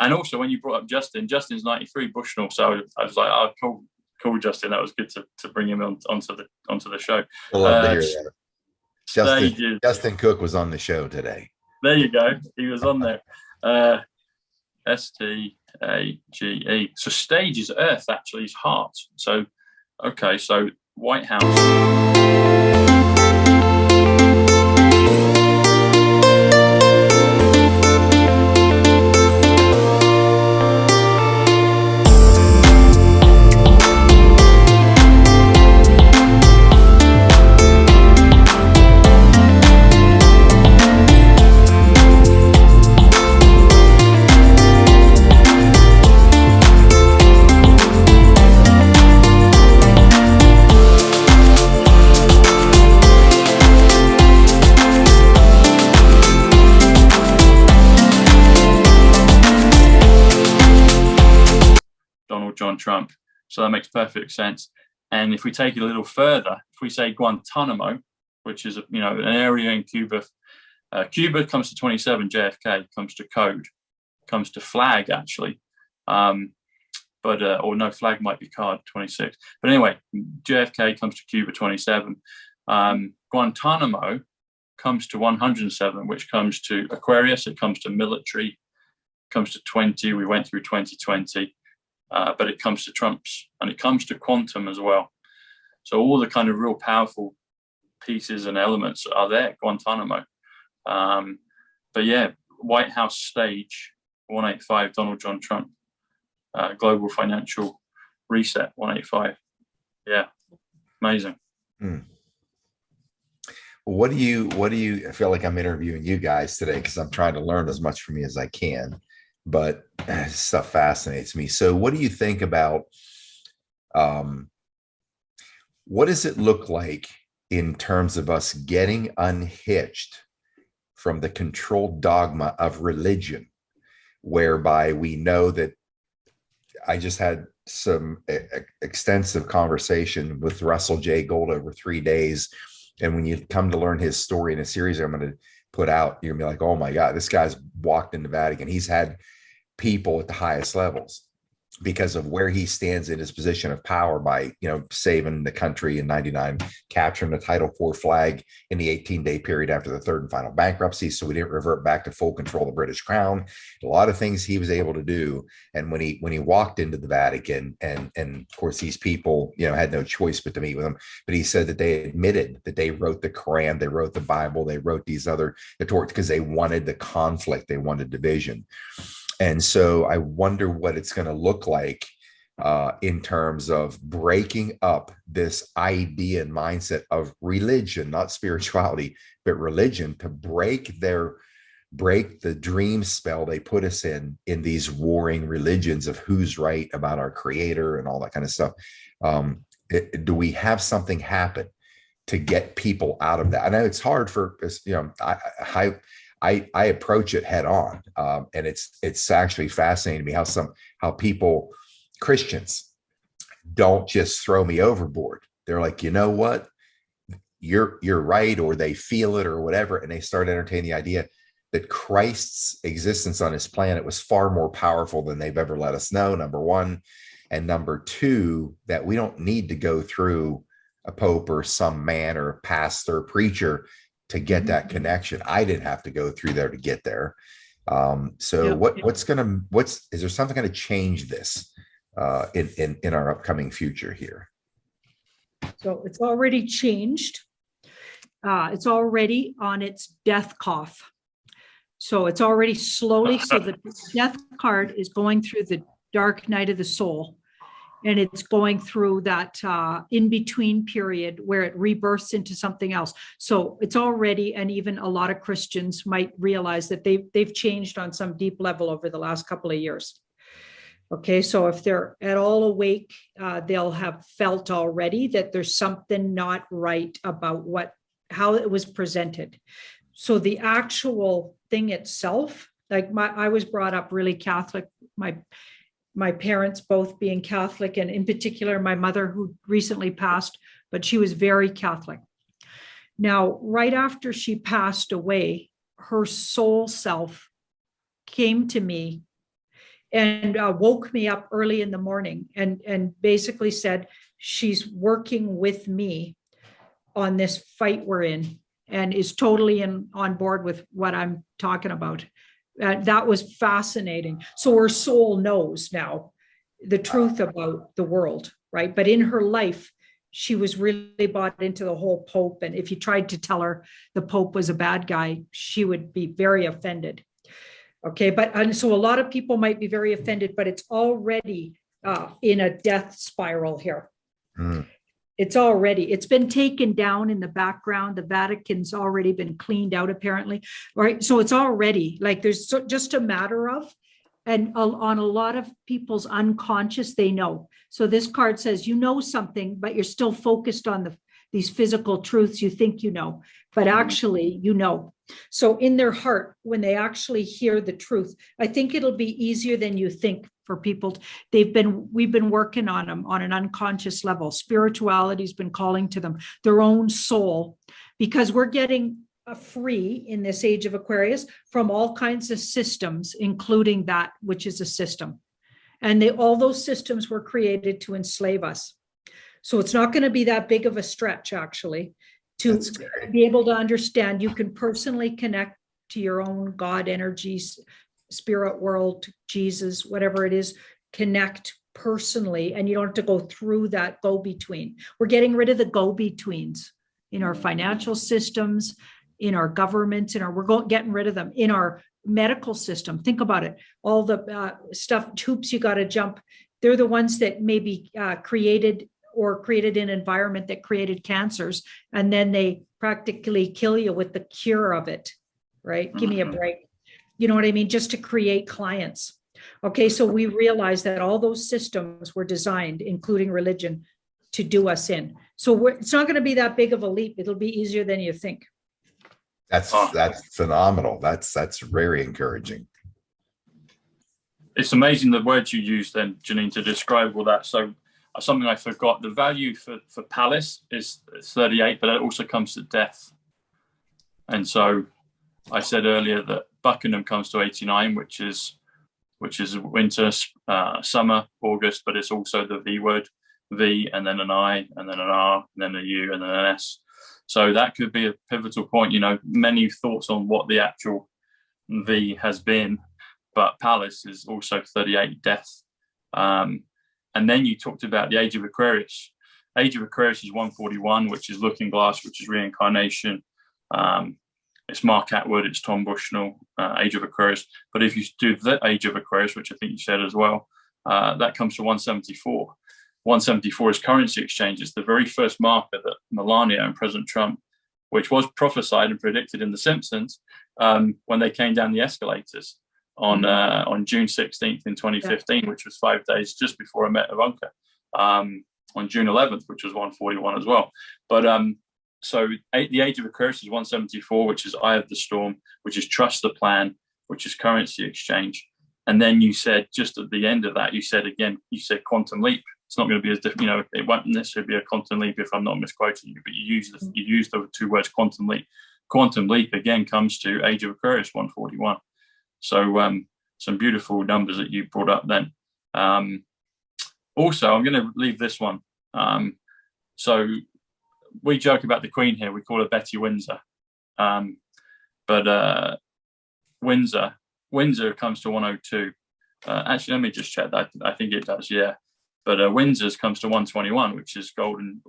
And also, when you brought up Justin's 93 Bushnell, so I was like, oh, cool, Justin. That was good to bring him onto the show. I love to hear that. Stages. Justin Cook was on the show today. There you go. He was on there. STAGE. So stage is Earth, actually, is heart. So, okay, so White House. John Trump. So that makes perfect sense. And if we take it a little further, if we say Guantanamo, which is an area in Cuba, Cuba comes to 27, JFK comes to code, comes to flag actually, or no, flag might be card 26. But anyway, JFK comes to Cuba 27. Guantanamo comes to 107, which comes to Aquarius. It comes to military, comes to 20. We went through 2020. But it comes to Trump's, and it comes to quantum as well. So all the kind of real powerful pieces and elements are there, Guantanamo. But yeah, White House stage, 185, Donald John Trump, global financial reset, 185. Yeah, amazing. What do you, I feel like I'm interviewing you guys today because I'm trying to learn as much from you as I can. But stuff fascinates me. So what do you think about, what does it look like in terms of us getting unhitched from the controlled dogma of religion, whereby we know that I just had some extensive conversation with Russell J. Gold over 3 days. And when you come to learn his story in a series I'm going to put out, you're going to be like, oh my God, this guy's walked in the Vatican. He's had people at the highest levels because of where he stands in his position of power by, saving the country in 99, capturing the Title IV flag in the 18-day period after the third and final bankruptcy. So we didn't revert back to full control of the British crown. A lot of things he was able to do. And when he walked into the Vatican, and of course, these people, had no choice but to meet with him, but he said that they admitted that they wrote the Quran, they wrote the Bible, they wrote these other because they wanted the conflict, they wanted division. And so I wonder what it's going to look like in terms of breaking up this idea and mindset of religion, not spirituality, but religion, to break the dream spell they put us in these warring religions of who's right about our creator and all that kind of stuff. Do we have something happen to get people out of that? I know it's hard for, I approach it head on. And it's actually fascinating to me how people, Christians, don't just throw me overboard. They're like, you know what, you're right, or they feel it or whatever. And they start entertaining the idea that Christ's existence on his planet was far more powerful than they've ever let us know, number one. And number two, that we don't need to go through a pope or some man or pastor, preacher to get that connection. I didn't have to go through there to get there. Is there something going to change this in our upcoming future here? So it's already changed. It's already on its death cough. So it's already slowly, so the death card is going through the dark night of the soul. And it's going through that in-between period where it rebirths into something else. So it's already, and even a lot of Christians might realize that they've changed on some deep level over the last couple of years. Okay, so if they're at all awake, they'll have felt already that there's something not right about how it was presented. So the actual thing itself, like I was brought up really Catholic, my parents both being Catholic, and in particular, my mother, who recently passed, but she was very Catholic. Now, right after she passed away, her soul self came to me and woke me up early in the morning and basically said, she's working with me on this fight we're in, and is totally on board with what I'm talking about. That was fascinating. So her soul knows now the truth about the world, right? But in her life, she was really bought into the whole Pope. And if you tried to tell her the Pope was a bad guy, she would be very offended. Okay, and so a lot of people might be very offended, but it's already in a death spiral here. It's been taken down in the background. The Vatican's already been cleaned out, apparently, right? So it's already like there's just a matter of, and on a lot of people's unconscious, they know. So this card says, you know something, but you're still focused on these physical truths you think you know, but actually you know. So in their heart, when they actually hear the truth, I think it'll be easier than you think for people. We've been working on them on an unconscious level. Spirituality's been calling to them, their own soul, because we're getting free in this age of Aquarius from all kinds of systems, including that which is a system. And all those systems were created to enslave us. So it's not going to be that big of a stretch, actually, to be able to understand. You can personally connect to your own God energies, spirit world, Jesus, whatever it is, connect personally, and you don't have to go through that go-between. We're getting rid of the go-betweens in our financial systems, in our governments, getting rid of them in our medical system. Think about it. All the hoops you got to jump. They're the ones that maybe created an environment that created cancers, and then they practically kill you with the cure of it, right? Give me a break. You know what I mean? Just to create clients. Okay, so we realize that all those systems were designed, including religion, to do us in. So it's not going to be that big of a leap. It'll be easier than you think. That's phenomenal. That's very encouraging. It's amazing the words you used then, Janine, to describe all that. So something I forgot, the value for Palace is 38, but it also comes to death. And so I said earlier that Buckingham comes to 89, which is winter, summer, August, but it's also the V word, V, and then an I, and then an R, and then a U, and then an S. So that could be a pivotal point. Many thoughts on what the actual V has been, but Palace is also 38, death. And then you talked about the Age of Aquarius. Age of Aquarius is 141, which is Looking Glass, which is reincarnation. It's Mark Atwood, it's Tom Bushnell, Age of Aquarius. But if you do the Age of Aquarius, which I think you said as well, that comes to 174. 174 is currency exchange. It's the very first marker that Melania and President Trump, which was prophesied and predicted in The Simpsons, when they came down the escalators on June 16th in 2015, which was 5 days just before I met Ivanka, on June 11th, which was 141 as well. But so the Age of Aquarius is 174, which is Eye of the Storm, which is Trust the Plan, which is currency exchange. And then you said, just at the end of that, you said quantum leap. It's not going to be as different, it won't necessarily be a quantum leap if I'm not misquoting you, but you use the two words quantum leap. Quantum leap again comes to Age of Aquarius 141. So some beautiful numbers that you brought up then. Also, I'm going to leave this one. So we joke about the Queen here. We call her Betty Windsor. But Windsor comes to 102. Actually, let me just check that. I think it does, yeah. But Windsor's comes to 121, which is golden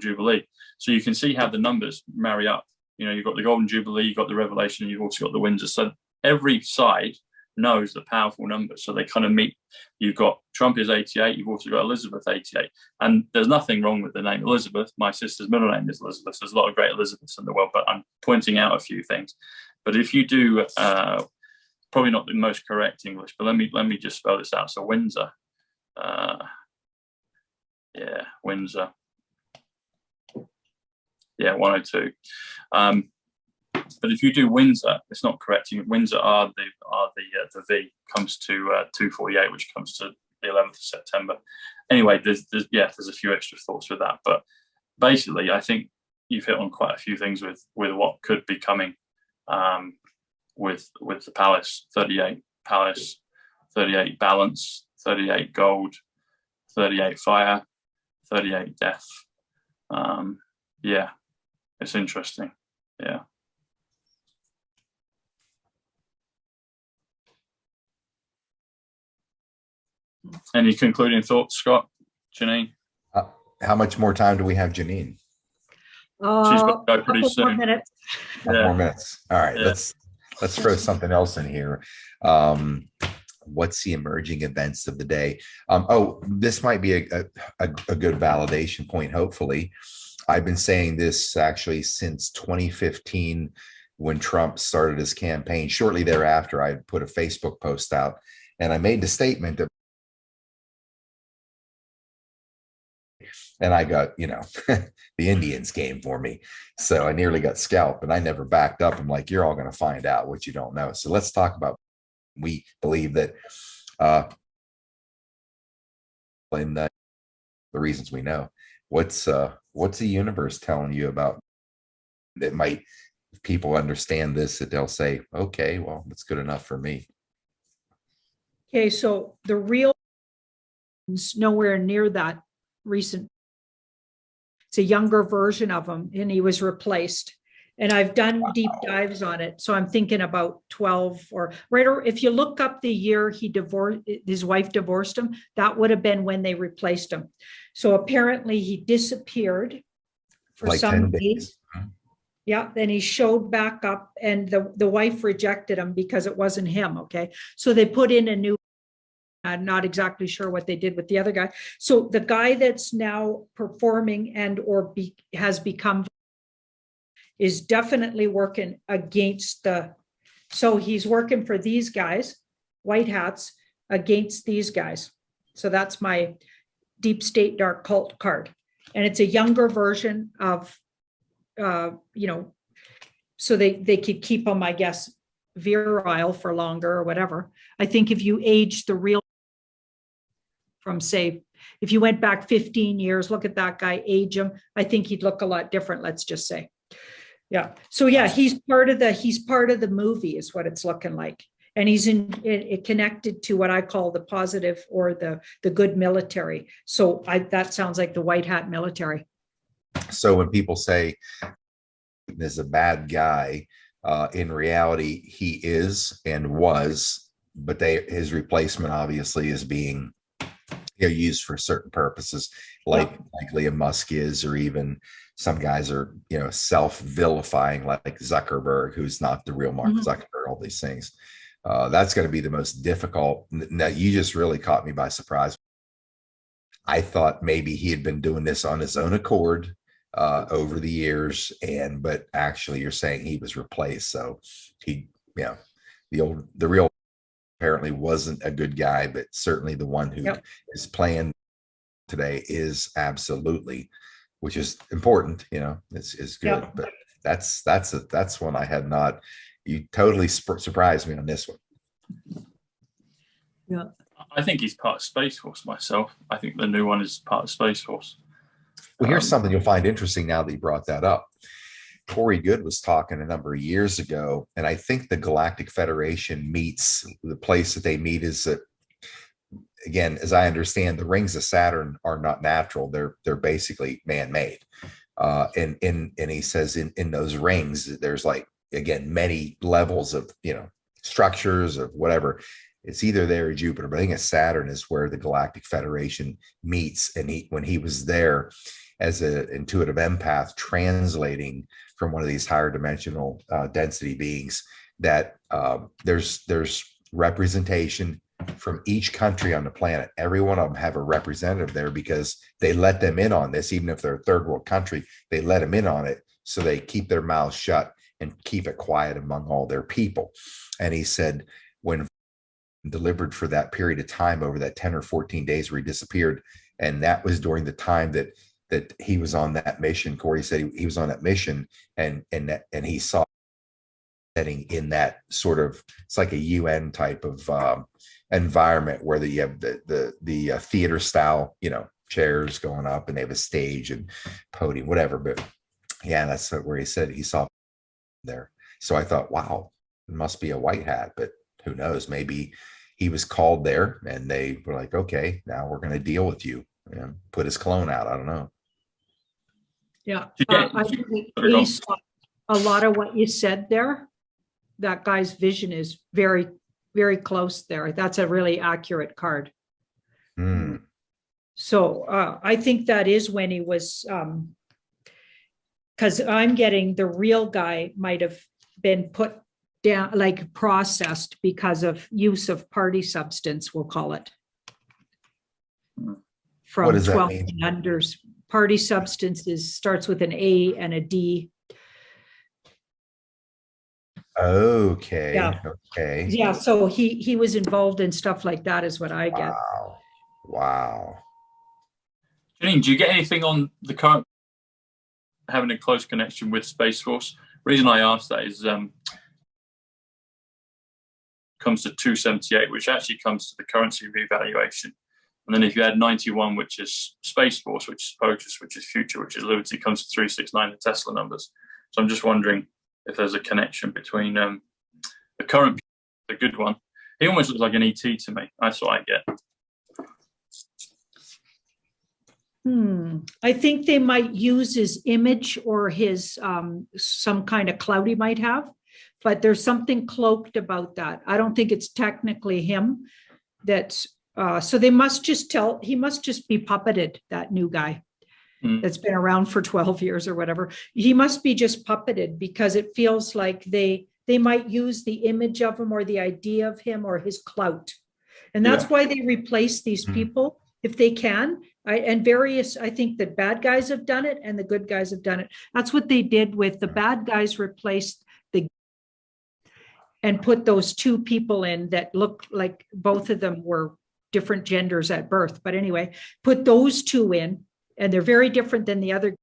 Jubilee. So you can see how the numbers marry up. You've got the Golden Jubilee, you've got the Revelation, and you've also got the Windsor. So every side knows the powerful numbers. So they kind of meet. You've got Trump is 88, you've also got Elizabeth 88. And there's nothing wrong with the name Elizabeth. My sister's middle name is Elizabeth. There's a lot of great Elizabeths in the world, but I'm pointing out a few things. But if you do, probably not the most correct English, but let me just spell this out. So Windsor. Windsor. 102. But if you do Windsor, it's not correct. Windsor are the V comes to 248, which comes to the 11th of September. Anyway, there's a few extra thoughts with that, but basically, I think you've hit on quite a few things with what could be coming with the Palace 38, Palace 38 balance, 38 gold, 38 fire, 38 death. Yeah, it's interesting. Yeah. Any concluding thoughts, Scott? Janine? How much more time do we have, Janine? She's got to go pretty couple soon. more minutes. Couple more minutes. All right, Yeah. let's throw something else in here. What's the emerging events of the day? Oh, this might be a good validation point, hopefully. I've been saying this actually since 2015 when Trump started his campaign. Shortly thereafter, I put a Facebook post out and I made the statement that, and I got, the Indians came for me. So I nearly got scalped, but I never backed up. I'm like, you're all going to find out what you don't know. So let's talk about, we believe that in the reasons we know. What's the universe telling you about that might, if people understand this, that they'll say, okay, well, that's good enough for me. Okay, so the real is nowhere near that recent. It's a younger version of him, and he was replaced. And I've done deep dives on it. So I'm thinking about 12 or right. Or if you look up the year he divorced, his wife divorced him, that would have been when they replaced him. So apparently he disappeared for like some 10 days. Yeah, then he showed back up, and the wife rejected him because it wasn't him. Okay, so they put in a new. I'm not exactly sure what they did with the other guy. So the guy that's now performing has become is definitely working against so he's working for these guys, white hats, against these guys. So that's my deep state dark cult card. And it's a younger version of, so they could keep them, I guess, virile for longer or whatever. I think if you age the real from, say, if you went back 15 years, look at that guy, age him, I think he'd look a lot different, let's just say. Yeah. So yeah, he's part of the movie is what it's looking like. And he's connected to what I call the positive or the good military. So that sounds like the white hat military. So when people say there's a bad guy, in reality, he is and was, but his replacement obviously is being used for certain purposes, like Liam Musk is, or even some guys are, self-vilifying, like Zuckerberg, who's not the real Mark Zuckerberg, all these things. That's going to be the most difficult. Now, you just really caught me by surprise. I thought maybe he had been doing this on his own accord over the years, but actually you're saying he was replaced. So the real apparently wasn't a good guy, but certainly the one who is playing today is absolutely, which is important, is good. But that's one I had not. You totally surprised me on this one. Yeah, I think he's part of Space Force myself. I think the new one is part of Space Force. Well, here's something you'll find interesting now that you brought that up. Corey Good was talking a number of years ago, and I think the Galactic Federation meets, the place that they meet is that, again, as I understand, the rings of Saturn are not natural. They're basically man-made. And he says in those rings, there's like, again, many levels of, structures of whatever. It's either there or Jupiter, but I think it's Saturn is where the Galactic Federation meets. And when he was there as an intuitive empath translating from one of these higher dimensional density beings, that there's representation from each country on the planet. Every one of them have a representative there because they let them in on this. Even if they're a third world country, they let them in on it. So they keep their mouths shut and keep it quiet among all their people. And he said, when delivered for that period of time over that 10 or 14 days where he disappeared, and that was during the time that he was on that mission. Corey said he was on that mission, and he saw setting in that sort of, it's like a UN type of environment where you have the theater style, chairs going up, and they have a stage and podium, whatever. But yeah, that's where he said he saw there. So I thought, wow, it must be a white hat, but who knows? Maybe he was called there, and they were like, okay, now we're going to deal with you. And put his clone out. I don't know. Yeah, I think based on a lot of what you said there, that guy's vision is very, very close there. That's a really accurate card. So I think that is when he was, because I'm getting the real guy might have been put down, like processed because of use of party substance, we'll call it. From What does that 12 mean? and unders. Party substances starts with an A and a D. Okay. Yeah. Okay. Yeah, so he was involved in stuff like that is what I get. Wow. Wow. Janine, do you get anything on the current having a close connection with Space Force? The reason I asked that is comes to 278, which actually comes to the currency revaluation. And then if you add 91, which is Space Force, which is POTUS, which is Future, which is Liberty, comes to 369, the Tesla numbers. So I'm just wondering if there's a connection between the current, the good one. He almost looks like an ET to me. That's what I get. I think they might use his image or his some kind of clout he might have, but there's something cloaked about that. I don't think it's technically him. That's so they must just he must just be puppeted, that new guy that's been around for 12 years or whatever. He must be just puppeted because it feels like they might use the image of him or the idea of him or his clout. And that's why they replace these people if they can. I think that bad guys have done it and the good guys have done it. That's what they did with the bad guys, replaced and put those two people in that looked like both of them were different genders at birth. But anyway, put those two in, and they're very different than the other.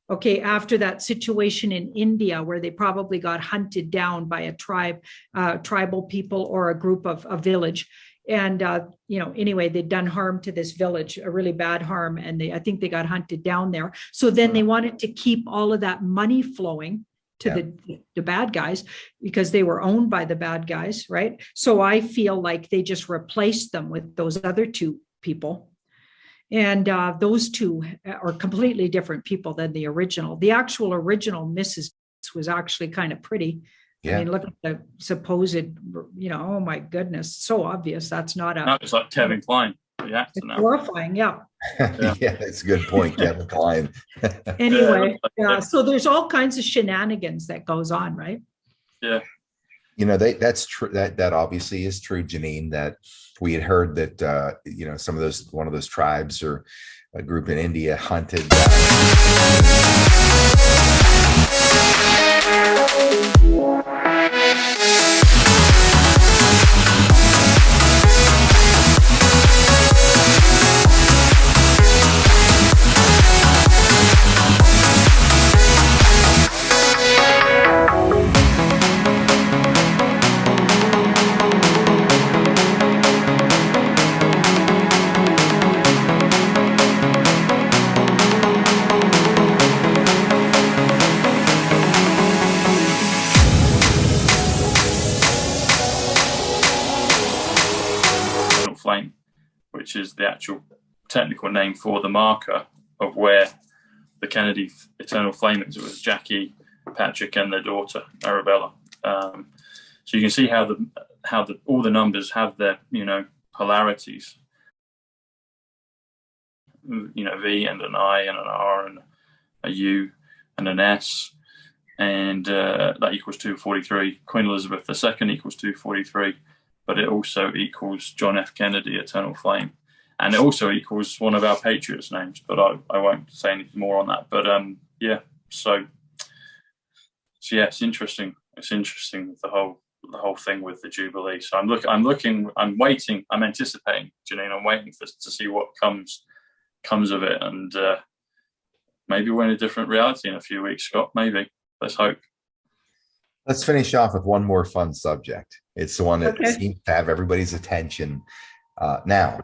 Okay, after that situation in India where they probably got hunted down by a tribal people or a group of a village. And, anyway, they'd done harm to this village, a really bad harm. And I think they got hunted down there. So then they wanted to keep all of that money flowing to the bad guys because they were owned by the bad guys, right? So I feel like they just replaced them with those other two people. And those two are completely different people than the original. The actual original Mrs. was actually kind of pretty. Yeah. I mean, look at the supposed, oh my goodness, so obvious. That's not That was like Kevin Kline. Yeah, it's horrifying. Yeah. Yeah, that's a good point, Kevin Kline. Anyway, so there's all kinds of shenanigans that goes on, right? Yeah. That's true. That obviously is true, Janine, that we had heard that, one of those tribes or a group in India hunted flame, which is the actual technical name for the marker of where the Kennedy eternal flame is. It was Jackie, Patrick, and their daughter Arabella. So you can see how all the numbers have their polarities. V and an I and an R and a U and an S, and that equals 243. Queen Elizabeth II equals 243. But it also equals John F. Kennedy, Eternal Flame. And it also equals one of our Patriots' names, but I won't say anything more on that. But so yeah, it's interesting. It's interesting with the whole thing with the Jubilee. So I'm waiting, I'm anticipating, Janine, I'm waiting to see what comes of it. And maybe we're in a different reality in a few weeks, Scott. Maybe. Let's hope. Let's finish off with one more fun subject. It's the one that seems to have everybody's attention now.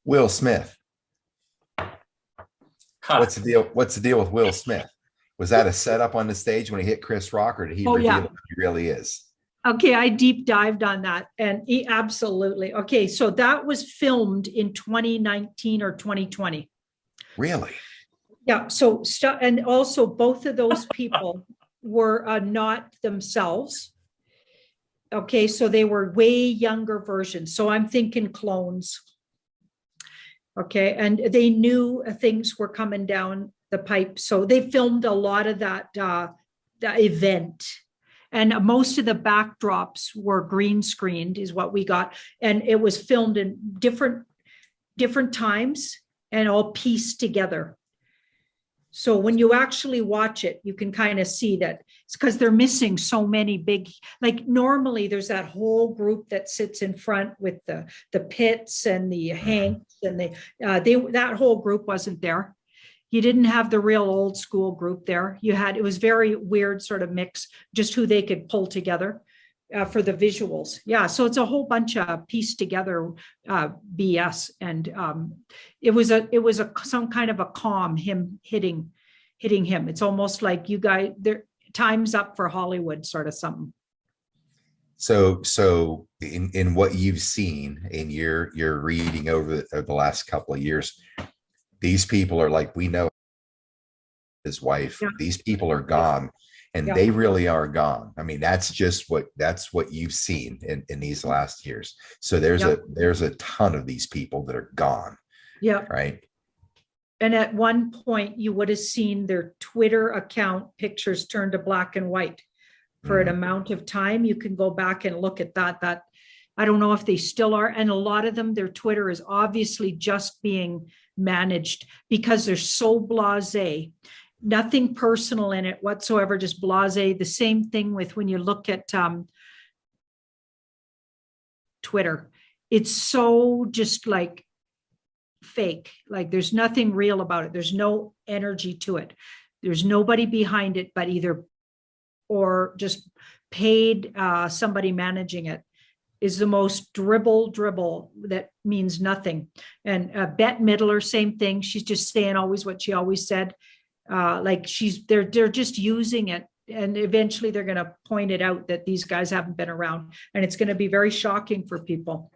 Will Smith. What's the deal? What's the deal with Will Smith? Was that a setup on the stage when he hit Chris Rock, or did he reveal who he really is? Okay, I deep dived on that and absolutely. Okay, so that was filmed in 2019 or 2020. Really? Yeah, so and also both of those people were not themselves. Okay, so they were way younger versions. So I'm thinking clones. Okay, and they knew things were coming down the pipe. So they filmed a lot of that event. And most of the backdrops were green screened, is what we got. And it was filmed in different times and all pieced together. So when you actually watch it, you can kind of see that it's because they're missing so many big, like normally there's that whole group that sits in front with the Pitts and the Hanks and that whole group wasn't there. You didn't have the real old school group there. It was very weird sort of mix, just who they could pull together for the visuals. Yeah, so it's a whole bunch of pieced together BS, and it was some kind of a calm him hitting him. It's almost like you guys, there time's up for Hollywood, sort of something. So in what you've seen in your reading over the last couple of years, these people are like, we know his wife. Yeah. These people are gone. And they really are gone. I mean, that's what you've seen in these last years. So there's a ton of these people that are gone. Yeah. Right. And at one point you would have seen their Twitter account pictures turned to black and white for an amount of time. You can go back and look at that. I don't know if they still are. And a lot of them, their Twitter is obviously just being managed because they're so blasé. Nothing personal in it whatsoever, just blasé. The same thing with when you look at Twitter. It's so just like fake. Like there's nothing real about it. There's no energy to it. There's nobody behind it, but either or just paid somebody managing it. Is the most dribble that means nothing. And Bette Midler, same thing. She's just saying always what she always said. Like they're just using it, and eventually they're going to point it out that these guys haven't been around, and it's going to be very shocking for people.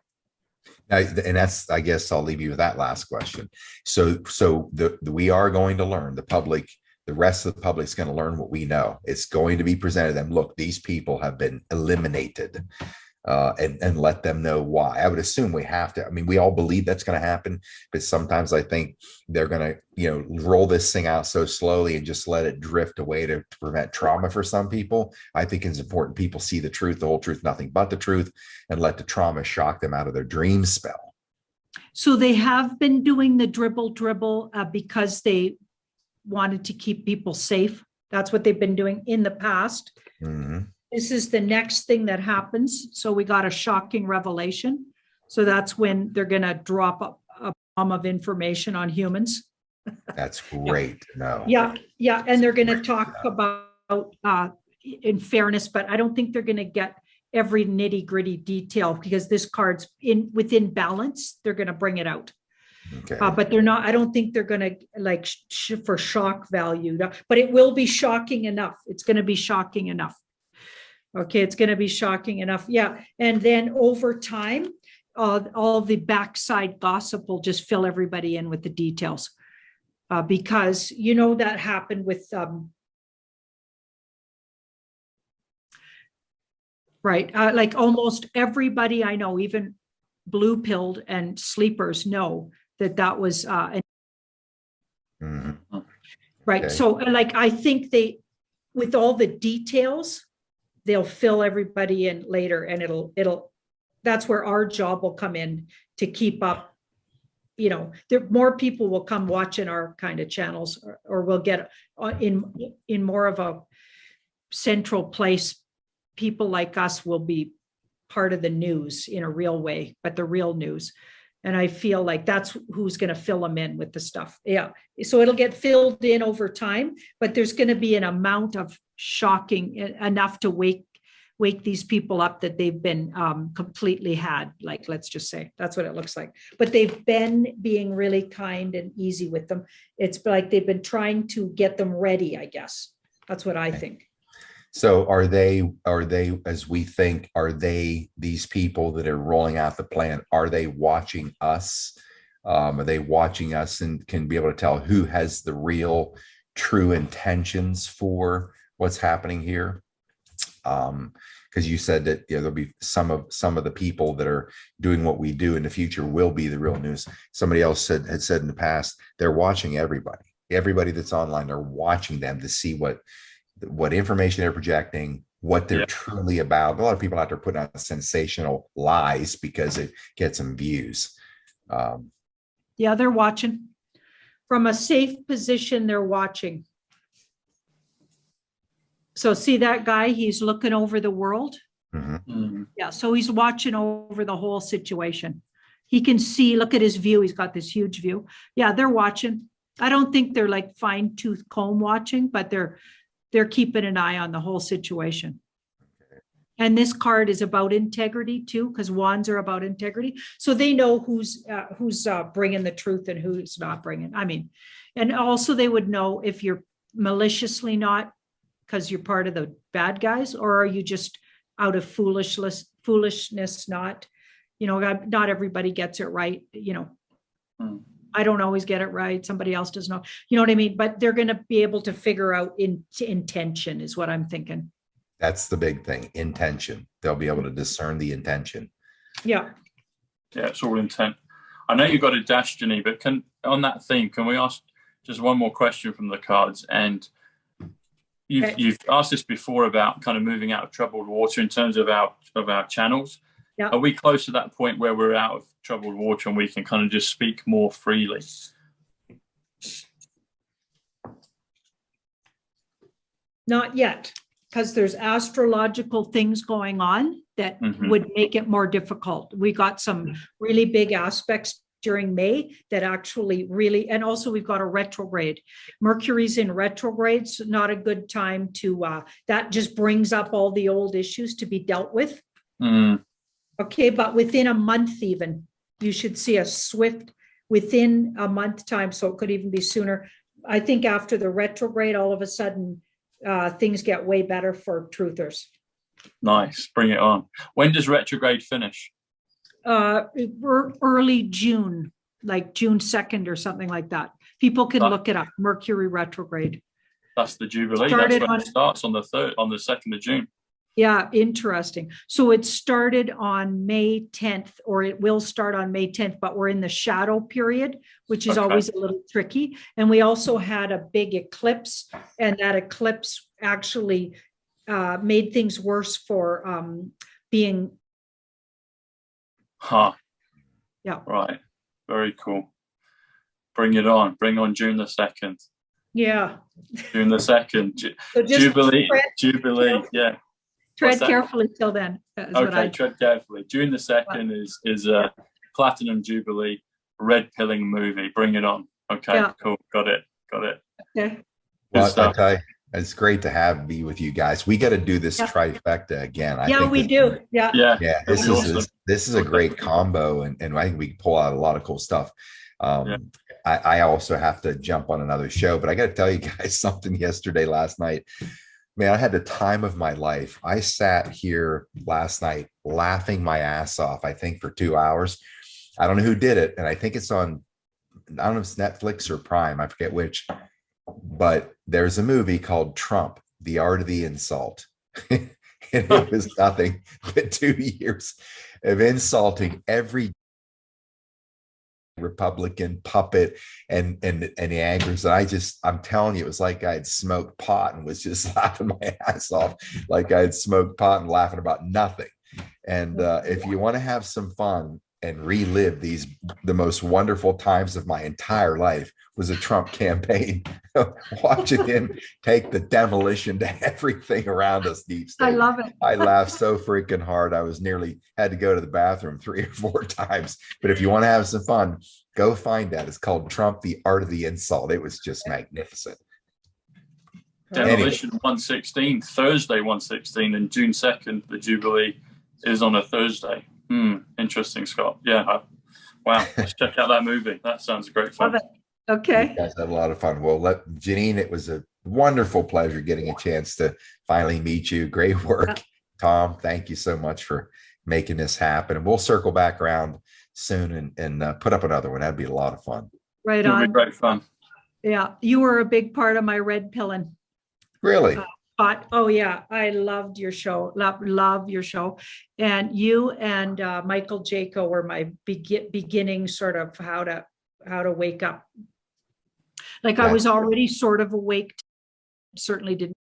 And that's, I guess I'll leave you with that last question. So we are going to learn, the rest of the public is going to learn what we know. It's going to be presented to them. Look, these people have been eliminated. And let them know why. I would assume we have to. I mean, we all believe that's going to happen, but sometimes I think they're going to, roll this thing out so slowly and just let it drift away to prevent trauma for some people. I think it's important people see the truth, the whole truth, nothing but the truth, and let the trauma shock them out of their dream spell. So they have been doing the dribble because they wanted to keep people safe. That's what they've been doing in the past. Mm-hmm. This is the next thing that happens. So we got a shocking revelation. So that's when they're going to drop a bomb of information on humans. That's great. No. Yeah. And they're going to talk about in fairness, but I don't think they're going to get every nitty gritty detail because this card's within balance. They're going to bring it out. Okay. But they're not, I don't think they're going to like for shock value, but it will be shocking enough. It's going to be shocking enough. Okay, it's going to be shocking enough. Yeah. And then over time, all the backside gossip will just fill everybody in with the details. Because, that happened with, like almost everybody I know, even blue-pilled and sleepers know that was, mm-hmm. Right. Okay. So like, I think with all the details, they'll fill everybody in later, and that's where our job will come in to keep up. More people will come watching our kind of channels, or we'll get in more of a central place. People like us will be part of the news in a real way, but the real news. And I feel like that's who's going to fill them in with the stuff. Yeah. So it'll get filled in over time, but there's going to be an amount of shocking enough to wake these people up that they've been completely had. Like, let's just say that's what it looks like. But they've been being really kind and easy with them. It's like they've been trying to get them ready, I guess. That's what I think. So are they, as we think, are they these people that are rolling out the plan? Are they watching us? Are they watching us and can be able to tell who has the real true intentions for what's happening here? Because you said that, you know, there'll be some of the people that are doing what we do in the future will be the real news. Somebody else had said in the past, they're watching everybody that's online. They're watching them to see what information they're projecting, what they're truly about. A lot of people out there putting out sensational lies because it gets them views. Yeah, they're watching from a safe position. They're watching. So see that guy, he's looking over the world. Yeah, so he's watching over the whole situation. He can see, look at his view. He's got this huge view. Yeah, they're watching. I don't think they're like fine tooth comb watching, but they're keeping an eye on the whole situation. And this card is about integrity too, because wands are about integrity. So they know who's bringing the truth and who's not bringing. I mean, and also they would know if you're maliciously not, because you're part of the bad guys, or are you just out of foolishness not, you know, not everybody gets it right. You know, I don't always get it right. Somebody else doesn't know, you know what I mean? But they're going to be able to figure out intention is what I'm thinking. That's the big thing, intention. They'll be able to discern the intention. Yeah. Yeah, it's all intent. I know you got a dash, Janine, but on that theme, can we ask just one more question from the cards? And you've asked this before about kind of moving out of troubled water in terms of our channels. Yeah. Are we close to that point where we're out of troubled water and we can kind of just speak more freely? Not yet, because there's astrological things going on that would make it more difficult. We got some really big aspects during May that actually really, and also we've got a retrograde. Mercury's in retrograde, so not a good time to, that just brings up all the old issues to be dealt with. Okay, but within a month even, you should see a swift, within a month time, so it could even be sooner. I think after the retrograde, all of a sudden, things get way better for truthers. Nice, bring it on. When does retrograde finish? Early June, like June 2nd or something like that. People can look it up. Mercury retrograde. That's the Jubilee. That's when it starts on the 2nd of June. Yeah, interesting. So it started on May 10th, or it will start on May 10th, but we're in the shadow period, which is always a little tricky. And we also had a big eclipse, and that eclipse actually made things worse for being. Yeah. Right. Very cool. Bring it on. Bring on June the 2nd. Yeah. June the 2nd. So Jubilee. Yeah. Tread carefully till then. Okay, tread carefully. June the 2nd is a Platinum Jubilee red pilling movie. Bring it on. Okay, cool. Got it. Okay. Well, okay. It's great to be with you guys. We got to do this trifecta again. I think we do. Yeah. This is a great combo, and I think we can pull out a lot of cool stuff. I also have to jump on another show, but I got to tell you guys something last night. Man, I had the time of my life. I sat here last night laughing my ass off, I think for 2 hours. I don't know who did it. And I think it's on, I don't know if it's Netflix or Prime. I forget which, but there's a movie called Trump, The Art of the Insult. And it was nothing but 2 years of insulting every Republican puppet and the anchors. And I'm telling you, it was like I had smoked pot and was just laughing my ass off, like I had smoked pot and laughing about nothing. And if you want to have some fun and relive the most wonderful times of my entire life, was a Trump campaign. Watching him take the demolition to everything around us, deep state. I love it. I laughed so freaking hard. I was had to go to the bathroom 3 or 4 times. But if you want to have some fun, go find that. It's called Trump, The Art of the Insult. It was just magnificent. Demolition 116, Thursday 116, and June 2nd, the Jubilee is on a Thursday. Interesting, Scott. Yeah. Wow. Let's check out that movie. That sounds great fun. Love it. Okay. You guys had a lot of fun. Well, Janine, it was a wonderful pleasure getting a chance to finally meet you. Great work, Tom. Thank you so much for making this happen. And we'll circle back around soon and put up another one. That'd be a lot of fun. Right It'll be on. great fun. Yeah, you were a big part of my red pilling. Really? But oh yeah, I loved your show. Love your show, and you and Michael Jaco were my beginning sort of how to wake up. Like I was already sort of awake, certainly didn't,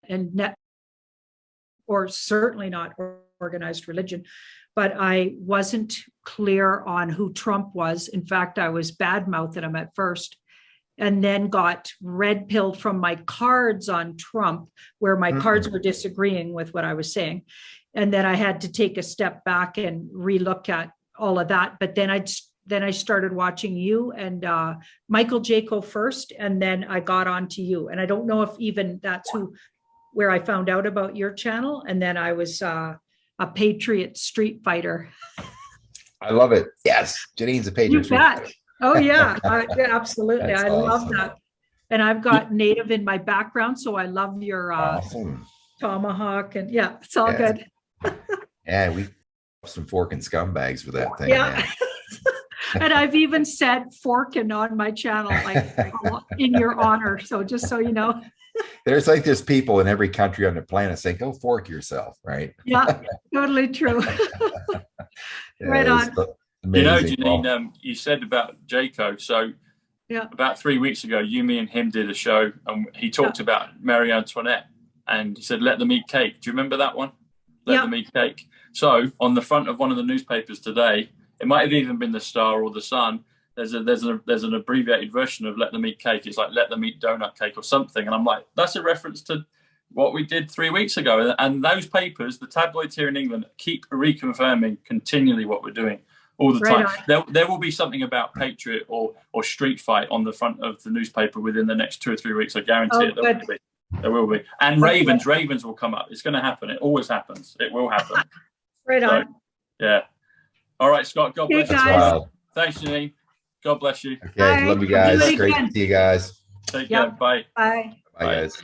and net, or certainly not organized religion, but I wasn't clear on who Trump was. In fact, I was bad-mouthing him at first, and then got red pilled from my cards on Trump, where my cards were disagreeing with what I was saying. And then I had to take a step back and relook at all of that. But then I started watching you and Michael Jaco first, and then I got onto you. And I don't know if even that's where I found out about your channel. And then I was a Patriot Street Fighter. I love it. Yes, Janine's a Patriot. You bet. Oh yeah, absolutely. That's I love awesome. that. And I've got Native in my background, so I love your Awesome. tomahawk, and yeah, it's all good. Yeah, we some fork and scumbags with that thing. Yeah. And I've even said forking on my channel, like in your honor. So just so you know. There's people in every country on the planet saying, go fork yourself, right? Yeah, totally true. Right on. You know, Janine, you said about Jaco. So yeah, about 3 weeks ago, me and him did a show, and he talked about Marie Antoinette, and he said, let them eat cake. Do you remember that one? Let them eat cake. So on the front of one of the newspapers today, it might have even been the Star or the Sun, there's an abbreviated version of let them eat cake. It's like let them eat donut cake or something. And I'm like, that's a reference to what we did 3 weeks ago. And those papers, the tabloids here in England, keep reconfirming continually what we're doing all the time. There will be something about Patriot or Street Fight on the front of the newspaper within the next 2 or 3 weeks. I guarantee it. There will be. And Ravens will come up. It's going to happen. It always happens. It will happen. Right on. So, yeah. All right, Scott. God bless you. Wow. Thanks, Janine. God bless you. Okay, love you guys. Great to see you guys. Take care. Bye. Bye. Bye, guys.